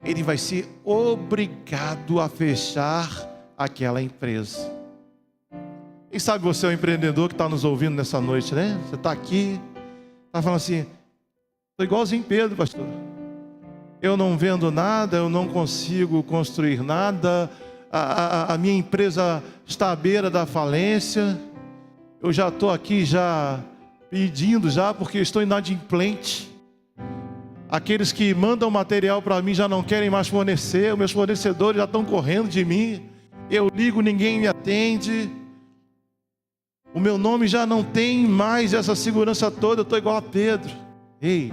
Ele vai ser obrigado a fechar aquela empresa. Quem sabe você é um empreendedor que está nos ouvindo nessa noite, né? Você está aqui, está falando assim: estou igualzinho Pedro, pastor. Eu não vendo nada, eu não consigo construir nada, a minha empresa está à beira da falência, eu já estou aqui já pedindo já porque estou inadimplente. Aqueles que mandam material para mim já não querem mais fornecer, os meus fornecedores já estão correndo de mim, eu ligo, ninguém me atende, o meu nome já não tem mais essa segurança toda, eu estou igual a Pedro. Ei,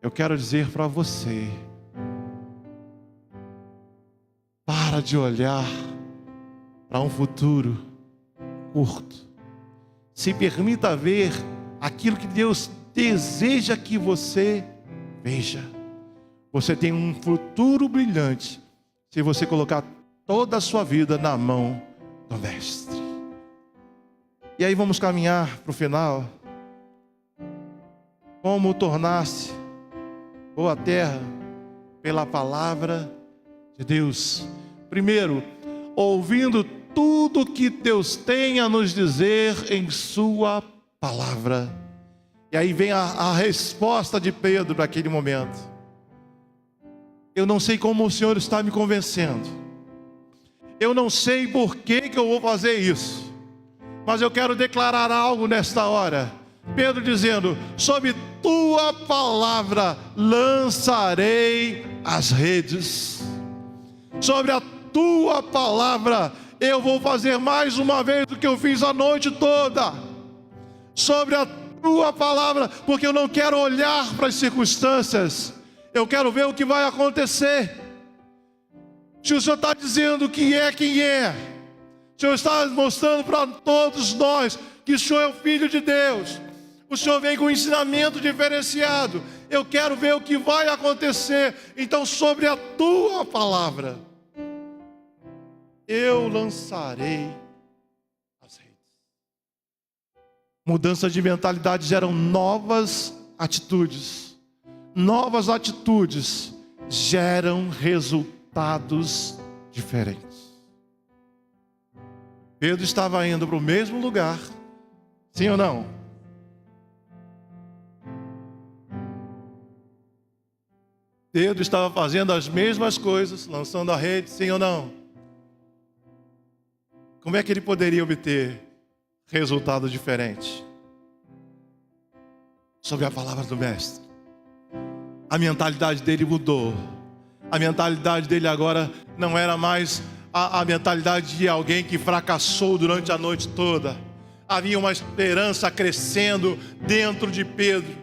eu quero dizer para você: para de olhar para um futuro curto. Se permita ver aquilo que Deus deseja que você veja. Você tem um futuro brilhante se você colocar toda a sua vida na mão do Mestre. E aí vamos caminhar para o final. Como tornar-se boa terra pela palavra de Deus. Primeiro, ouvindo tudo que Deus tem a nos dizer em sua palavra. E aí vem a resposta de Pedro para aquele momento: eu não sei como o Senhor está me convencendo, eu não sei por que eu vou fazer isso, mas eu quero declarar algo nesta hora. Pedro dizendo: sob tua palavra lançarei as redes. Sobre a tua palavra eu vou fazer mais uma vez do que eu fiz a noite toda. Sobre a tua palavra, porque eu não quero olhar para as circunstâncias, eu quero ver o que vai acontecer. Se o Senhor está dizendo que é quem é, o Senhor está mostrando para todos nós que o Senhor é o Filho de Deus, o Senhor vem com um ensinamento diferenciado, eu quero ver o que vai acontecer. Então, sobre a tua palavra eu lançarei as redes. Mudança de mentalidade geram novas atitudes. Novas atitudes geram resultados diferentes. Pedro estava indo para o mesmo lugar, sim ou não? Pedro estava fazendo as mesmas coisas, lançando a rede, sim ou não? Como é que ele poderia obter resultado diferente? Sobre a palavra do Mestre. A mentalidade dele mudou. A mentalidade dele agora não era mais a mentalidade de alguém que fracassou durante a noite toda. Havia uma esperança crescendo dentro de Pedro.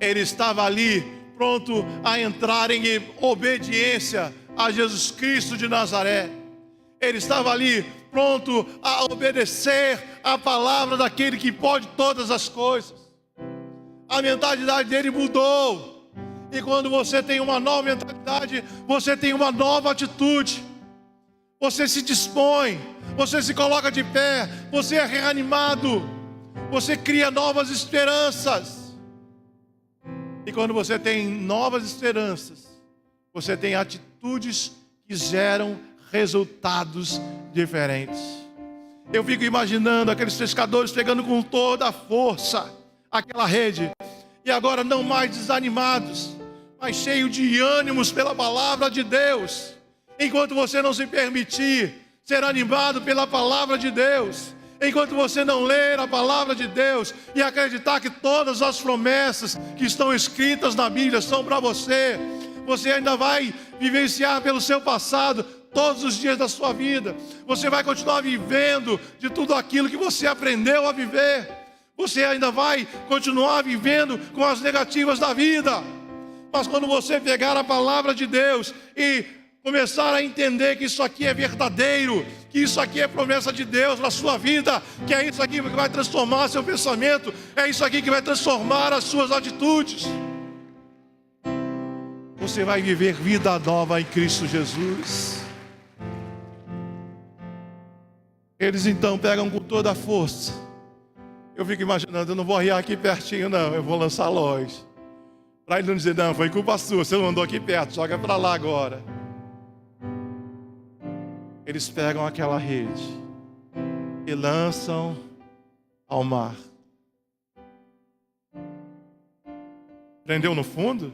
Ele estava ali pronto a entrar em obediência a Jesus Cristo de Nazaré. Ele estava ali pronto a obedecer a palavra daquele que pode todas as coisas. A mentalidade dele mudou. E quando você tem uma nova mentalidade, você tem uma nova atitude. Você se dispõe, você se coloca de pé, você é reanimado, você cria novas esperanças. E quando você tem novas esperanças, você tem atitudes que geram resultados diferentes. Eu fico imaginando aqueles pescadores pegando com toda a força aquela rede, e agora não mais desanimados, mas cheios de ânimos pela palavra de Deus. Enquanto você não se permitir ser animado pela palavra de Deus, enquanto você não ler a palavra de Deus e acreditar que todas as promessas que estão escritas na Bíblia são para você, você ainda vai vivenciar pelo seu passado todos os dias da sua vida. Você vai continuar vivendo de tudo aquilo que você aprendeu a viver. Você ainda vai continuar vivendo com as negativas da vida. Mas quando você pegar a palavra de Deus e começar a entender que isso aqui é verdadeiro, que isso aqui é promessa de Deus na sua vida, que é isso aqui que vai transformar seu pensamento, é isso aqui que vai transformar as suas atitudes, você vai viver vida nova em Cristo Jesus. Eles então pegam com toda a força. Eu fico imaginando, eu não vou arriar aqui pertinho não, eu vou lançar longe. Para ele não dizer, não, foi culpa sua, você não andou aqui perto, joga para lá agora. Eles pegam aquela rede e lançam ao mar. Prendeu no fundo?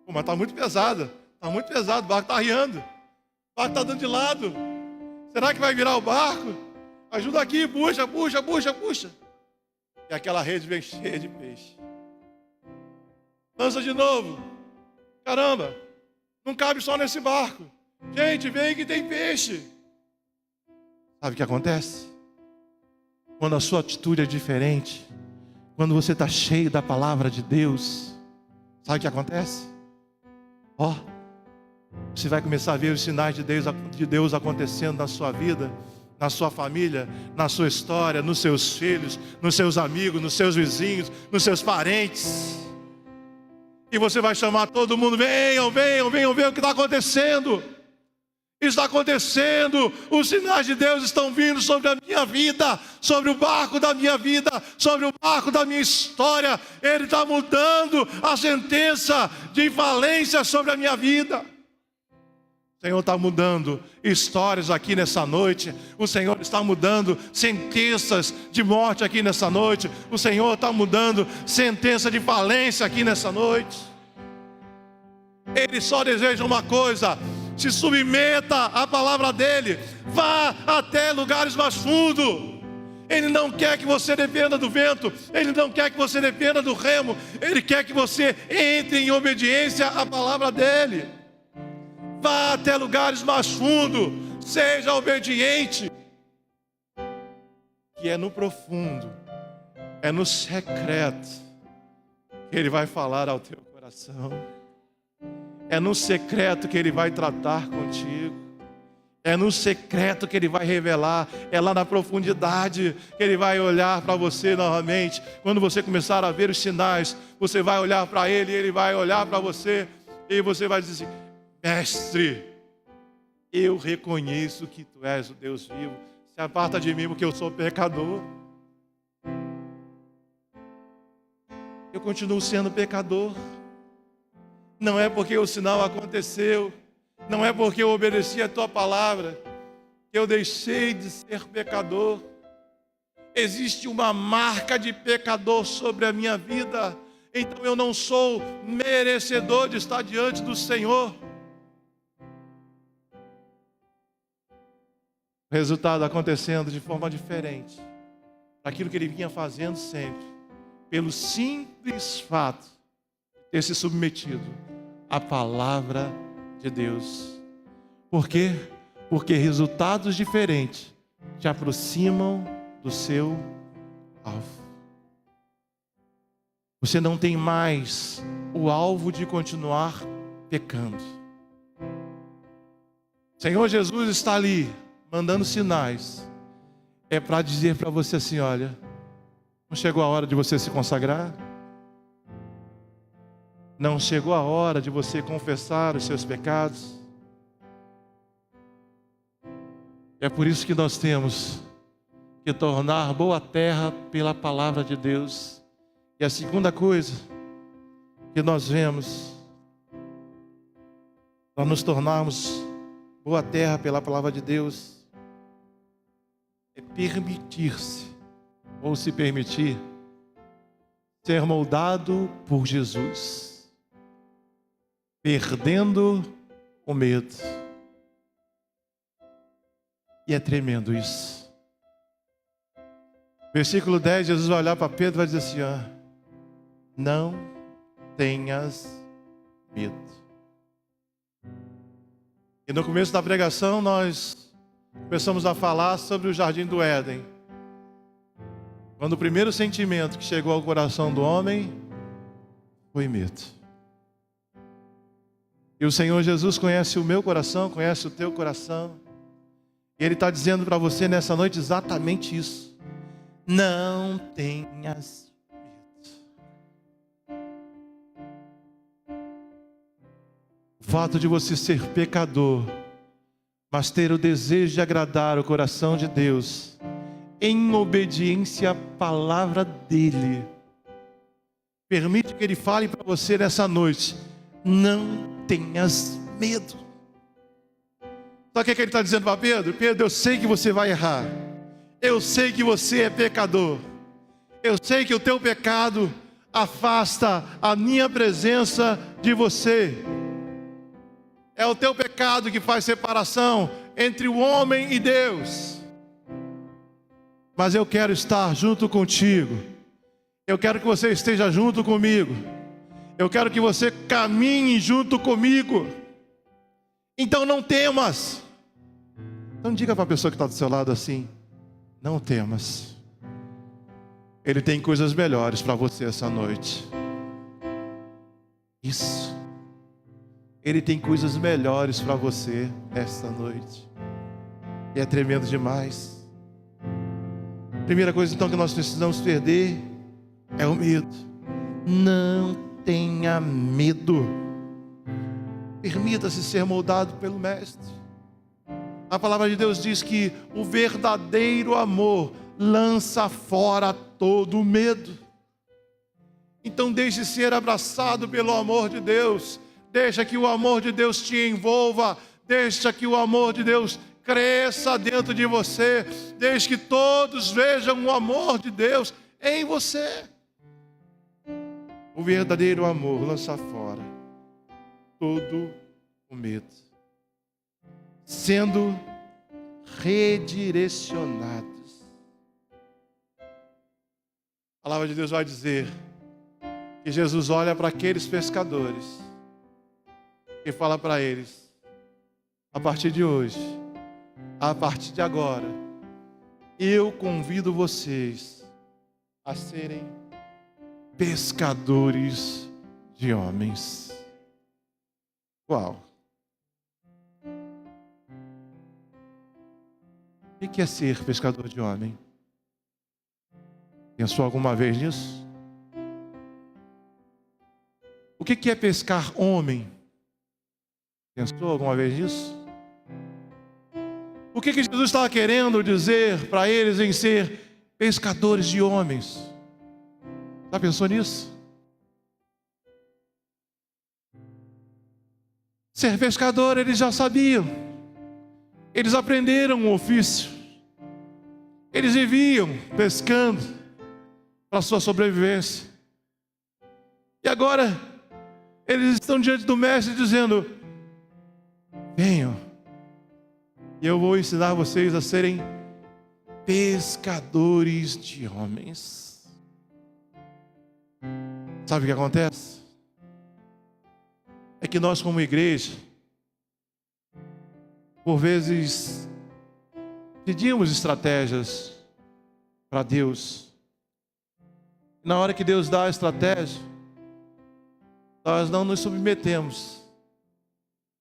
Pô, mas está muito pesada. Está muito pesado, o barco está arriando. O barco está dando de lado. Será que vai virar o barco? Ajuda aqui, puxa, puxa, puxa, puxa. E aquela rede vem cheia de peixe. Lança de novo. Caramba, não cabe só nesse barco. Gente, vem que tem peixe. Sabe o que acontece? Quando a sua atitude é diferente, quando você está cheio da palavra de Deus, sabe o que acontece? Você vai começar a ver os sinais de Deus acontecendo na sua vida, na sua família, na sua história, nos seus filhos, nos seus amigos, nos seus vizinhos, nos seus parentes. E você vai chamar todo mundo, venham, venham, venham ver o que está acontecendo. Está acontecendo, os sinais de Deus estão vindo sobre a minha vida, sobre o barco da minha vida, sobre o barco da minha história. Ele está mudando a sentença de falência sobre a minha vida. O Senhor está mudando histórias aqui nessa noite. O Senhor está mudando sentenças de morte aqui nessa noite. O Senhor está mudando sentença de falência aqui nessa noite. Ele só deseja uma coisa: se submeta à palavra dele, vá até lugares mais fundos. Ele não quer que você dependa do vento, ele não quer que você dependa do remo, ele quer que você entre em obediência à palavra dele. Vá até lugares mais fundos, seja obediente. Que é no profundo, é no secreto que ele vai falar ao teu coração. É no secreto que ele vai tratar contigo. É no secreto que ele vai revelar. É lá na profundidade que ele vai olhar para você novamente. Quando você começar a ver os sinais, você vai olhar para ele, ele vai olhar para você, e você vai dizer assim: mestre, eu reconheço que tu és o Deus vivo. Se aparta de mim, porque eu sou pecador. Eu continuo sendo pecador. Não é porque o sinal aconteceu, não é porque eu obedeci a tua palavra, que eu deixei de ser pecador. Existe uma marca de pecador sobre a minha vida, então eu não sou merecedor de estar diante do Senhor. O resultado acontecendo de forma diferente daquilo que ele vinha fazendo sempre, pelo simples fato de ter se submetido à palavra de Deus. Por quê? Porque resultados diferentes te aproximam do seu alvo. Você não tem mais o alvo de continuar pecando. O Senhor Jesus está ali, mandando sinais. É para dizer para você assim: olha, não chegou a hora de você se consagrar? Não chegou a hora de você confessar os seus pecados? É por isso que nós temos que tornar boa terra pela palavra de Deus. E a segunda coisa que nós vemos, para nos tornarmos boa terra pela palavra de Deus, é permitir-se, ou se permitir, ser moldado por Jesus, perdendo o medo. E é tremendo isso. Versículo 10, Jesus vai olhar para Pedro e vai dizer assim: não tenhas medo. E no começo da pregação nós começamos a falar sobre o jardim do Éden, quando o primeiro sentimento que chegou ao coração do homem foi medo. E o Senhor Jesus conhece o meu coração, conhece o teu coração, e Ele está dizendo para você nessa noite exatamente isso: não tenhas medo. O fato de você ser pecador mas ter o desejo de agradar o coração de Deus, em obediência à palavra dEle. Permite que Ele fale para você nessa noite: não tenhas medo. Sabe o que Ele está dizendo para Pedro? Pedro, eu sei que você vai errar. Eu sei que você é pecador. Eu sei que o teu pecado afasta a minha presença de você. É o teu pecado que faz separação entre o homem e Deus. Mas eu quero estar junto contigo. Eu quero que você esteja junto comigo. Eu quero que você caminhe junto comigo. Então não temas. Então diga para a pessoa que está do seu lado assim: não temas. Ele tem coisas melhores para você essa noite. Isso. Ele tem coisas melhores para você esta noite. E é tremendo demais. Primeira coisa então que nós precisamos perder é o medo. Não tenha medo. Permita-se ser moldado pelo Mestre. A palavra de Deus diz que o verdadeiro amor lança fora todo o medo. Então deixe ser abraçado pelo amor de Deus. Deixa que o amor de Deus te envolva. Deixa que o amor de Deus cresça dentro de você. Deixe que todos vejam o amor de Deus em você. O verdadeiro amor lança fora todo o medo, sendo redirecionados. A palavra de Deus vai dizer que Jesus olha para aqueles pescadores e fala para eles: a partir de hoje, a partir de agora, eu convido vocês a serem pescadores de homens. Uau! O que é ser pescador de homem? Pensou alguma vez nisso? O que é pescar homem? Pensou alguma vez nisso? O que Jesus estava querendo dizer para eles em ser pescadores de homens? Já pensou nisso? Ser pescador eles já sabiam. Eles aprenderam o ofício. Eles viviam pescando para a sua sobrevivência. E agora eles estão diante do Mestre dizendo: venham, e eu vou ensinar vocês a serem pescadores de homens. Sabe o que acontece? É que nós, como igreja, por vezes pedimos estratégias para Deus. Na hora que Deus dá a estratégia, nós não nos submetemos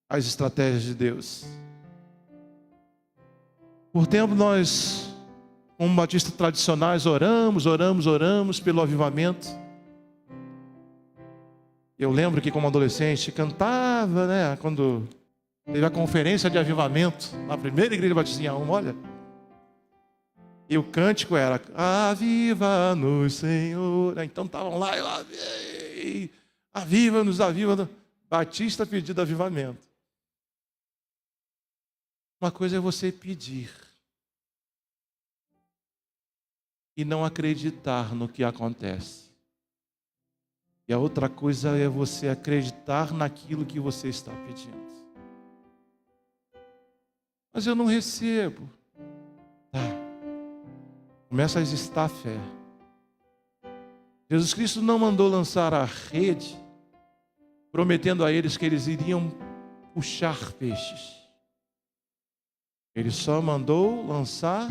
às estratégias de Deus. Por tempo nós, como batistas tradicionais, oramos pelo avivamento. Eu lembro que como adolescente cantava, né? Quando teve a conferência de avivamento na primeira igreja batista em Auma, olha. E o cântico era: aviva-nos, Senhor. Então estavam lá, eu avivei. Aviva-nos, aviva-nos. Batista pedindo avivamento. Uma coisa é você pedir e não acreditar no que acontece. E a outra coisa é você acreditar naquilo que você está pedindo. Mas eu não recebo. Tá. Começa a existir a fé. Jesus Cristo não mandou lançar a rede, prometendo a eles que eles iriam puxar peixes. Ele só mandou lançar.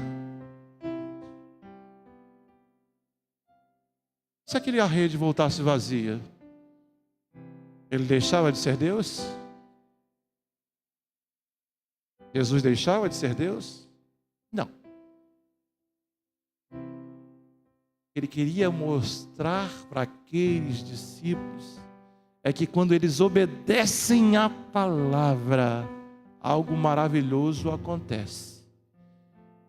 Se aquele a rede voltasse vazia, ele deixava de ser Deus? Jesus deixava de ser Deus? Não. Ele queria mostrar para aqueles discípulos é que quando eles obedecem à palavra, algo maravilhoso acontece.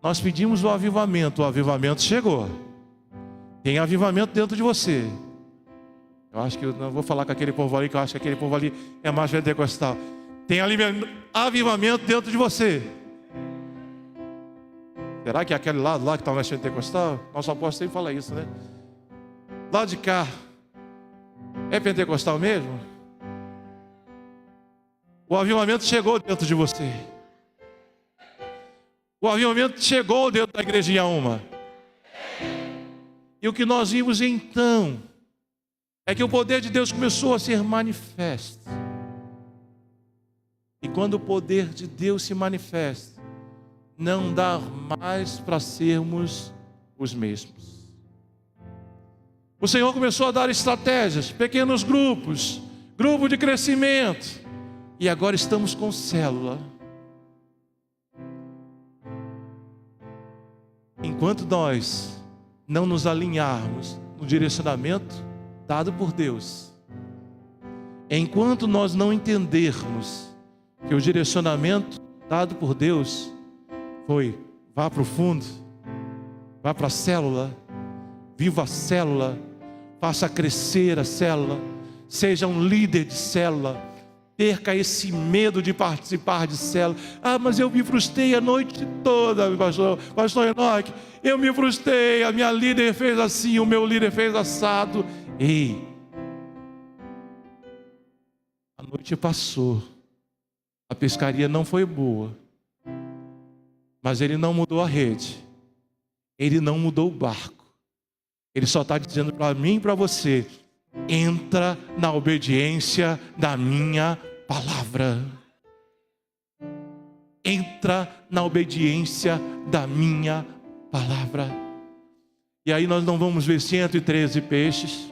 Nós pedimos o avivamento chegou. Tem avivamento dentro de você. Eu acho que eu não vou falar com aquele povo ali, que eu acho que aquele povo ali é mais pentecostal. Tem avivamento dentro de você. Será que é aquele lado lá que está mais pentecostal? Nosso apóstolo sempre fala isso, né? Lado de cá é pentecostal mesmo? O avivamento chegou dentro de você. O avivamento chegou dentro da igrejinha uma. E o que nós vimos então é que o poder de Deus começou a ser manifesto. E quando o poder de Deus se manifesta, não dá mais para sermos os mesmos. O Senhor começou a dar estratégias, pequenos grupos, grupo de crescimento. E agora estamos com célula. Enquanto nós não nos alinharmos no direcionamento dado por Deus, enquanto nós não entendermos que o direcionamento dado por Deus foi: vá para o fundo, vá para a célula, viva a célula, faça crescer a célula, seja um líder de célula, perca esse medo de participar de célula. Ah, mas eu me frustrei a noite toda, pastor Enoque, eu me frustrei, a minha líder fez assim, o meu líder fez assado. Ei, a noite passou, a pescaria não foi boa, mas ele não mudou a rede, ele não mudou o barco. Ele só está dizendo para mim e para você: entra na obediência da minha palavra. Entra na obediência da minha palavra. E aí nós não vamos ver 113 peixes.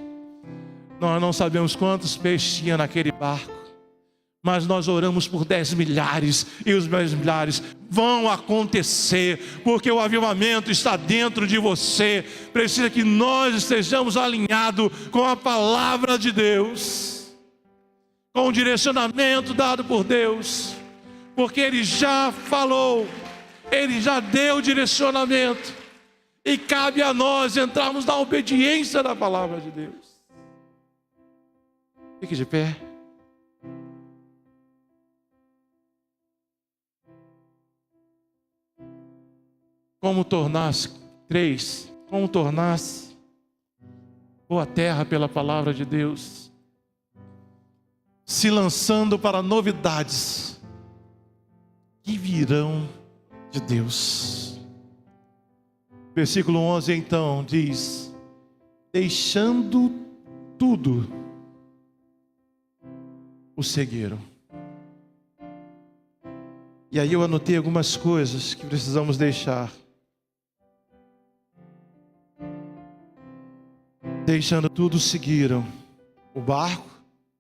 Nós não sabemos quantos peixes tinha naquele barco. Mas nós oramos por 10 milhares. E os 10 milhares vão acontecer. Porque o avivamento está dentro de você. Precisa que nós estejamos alinhados com a palavra de Deus, com o direcionamento dado por Deus. Porque Ele já falou, Ele já deu o direcionamento. E cabe a nós entrarmos na obediência da palavra de Deus. Fique de pé. Como tornar-se boa terra pela palavra de Deus, se lançando para novidades que virão de Deus. Versículo 11 então diz: deixando tudo, o seguiram. E aí eu anotei algumas coisas que precisamos deixar. Deixando tudo, seguiram o barco,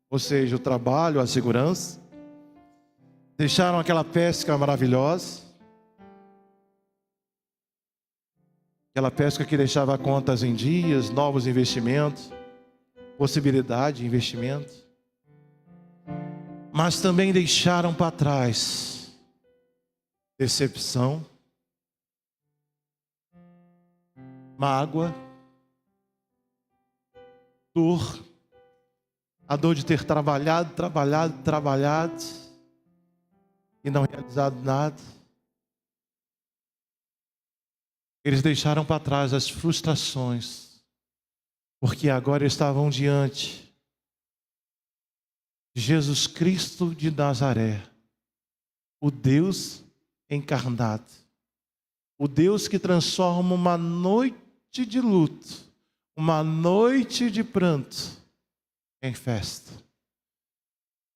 ou seja, o trabalho, a segurança. Deixaram aquela pesca maravilhosa, aquela pesca que deixava contas em dias, novos investimentos, possibilidade de investimento. Mas também deixaram para trás decepção, mágoa, dor, a dor de ter trabalhado e não realizado nada. Eles deixaram para trás as frustrações, porque agora estavam diante de Jesus Cristo de Nazaré, o Deus encarnado, o Deus que transforma uma noite de luto, uma noite de pranto, em festa,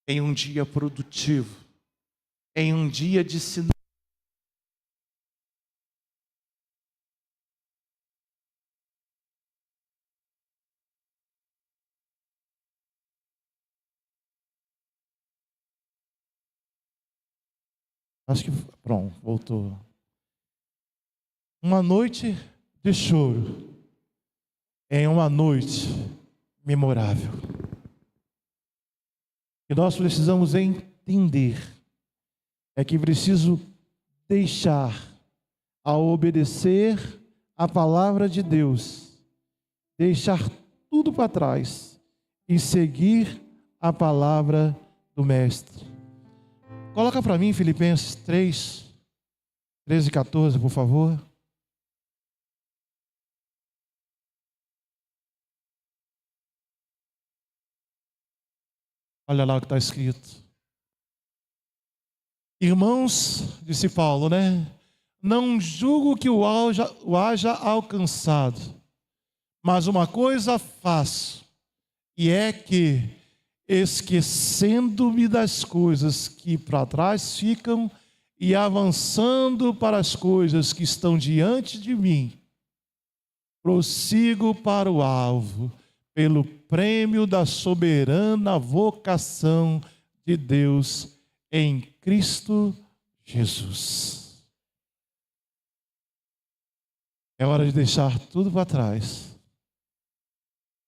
em um dia produtivo, em um dia de sinal. Acho que pronto, voltou. Uma noite de choro, em uma noite memorável. E nós precisamos entender é que preciso deixar, ao obedecer a palavra de Deus, deixar tudo para trás e seguir a palavra do Mestre. Coloca para mim Filipenses 3, 13 e 14, por favor. Olha lá o que está escrito. Irmãos, disse Paulo, né? Não julgo que o haja alcançado, mas uma coisa faço, e é que, esquecendo-me das coisas que para trás ficam e avançando para as coisas que estão diante de mim, prossigo para o alvo, pelo prêmio da soberana vocação de Deus em Cristo Jesus. É hora de deixar tudo para trás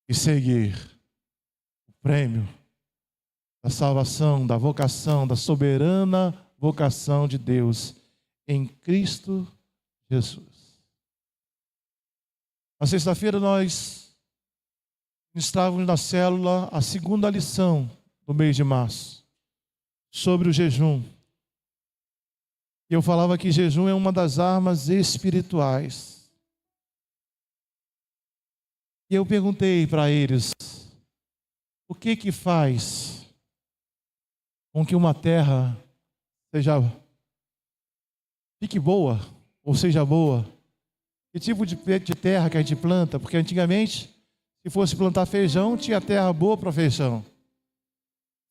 e seguir o prêmio da salvação, da vocação, da soberana vocação de Deus em Cristo Jesus. Na sexta-feira nós estávamos na célula a segunda lição do mês de março, sobre o jejum. E eu falava que jejum é uma das armas espirituais. E eu perguntei para eles, o que faz com que uma terra fique boa, ou seja boa? Que tipo de terra que a gente planta? Porque antigamente, se fosse plantar feijão, tinha terra boa para feijão.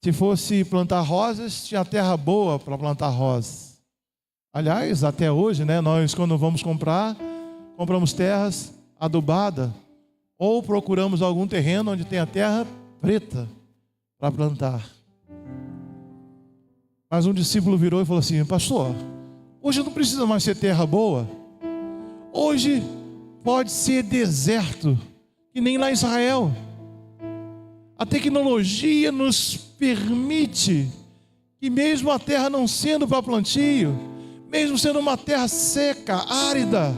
Se fosse plantar rosas, tinha terra boa para plantar rosas. Aliás, até hoje, né, nós quando vamos compramos terras adubadas, ou procuramos algum terreno onde tem a terra preta para plantar. Mas um discípulo virou e falou assim: pastor, hoje não precisa mais ser terra boa. Hoje pode ser deserto, que nem lá em Israel. A tecnologia nos permite que mesmo a terra não sendo para plantio, mesmo sendo uma terra seca, árida,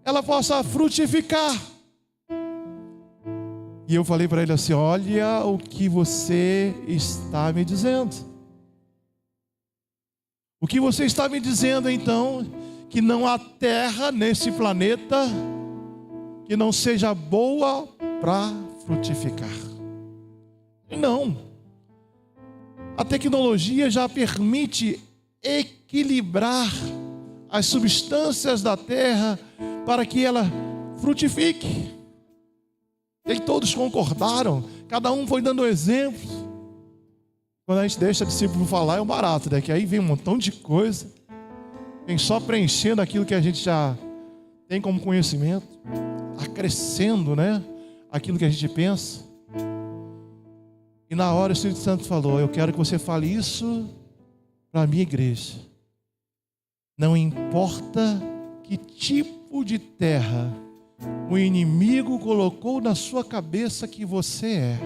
ela possa frutificar. E eu falei para ele assim: olha o que você está me dizendo. O que você está me dizendo então, que não há terra nesse planeta que não seja boa para frutificar. Não. A tecnologia já permite equilibrar as substâncias da terra para que ela frutifique. E todos concordaram, cada um foi dando exemplo. Quando a gente deixa o discípulo falar é um barato, né? Que aí vem um montão de coisa, vem só preenchendo aquilo que a gente já tem como conhecimento, acrescendo, né, aquilo que a gente pensa. E na hora o Espírito Santo falou: eu quero que você fale isso para a minha igreja. Não importa que tipo de terra o inimigo colocou na sua cabeça que você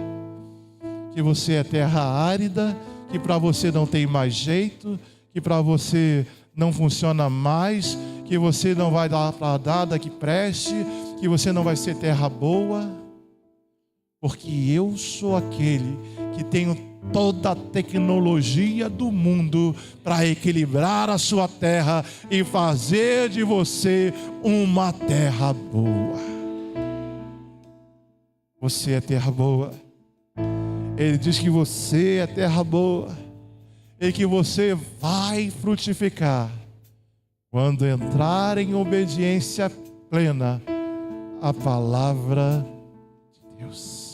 é terra árida, que para você não tem mais jeito, que para você não funciona mais, que você não vai dar para nada que preste, que você não vai ser terra boa, porque eu sou aquele que tenho toda a tecnologia do mundo para equilibrar a sua terra e fazer de você uma terra boa. Você é terra boa. Ele diz que você é terra boa e que você vai frutificar quando entrar em obediência plena à palavra de Deus.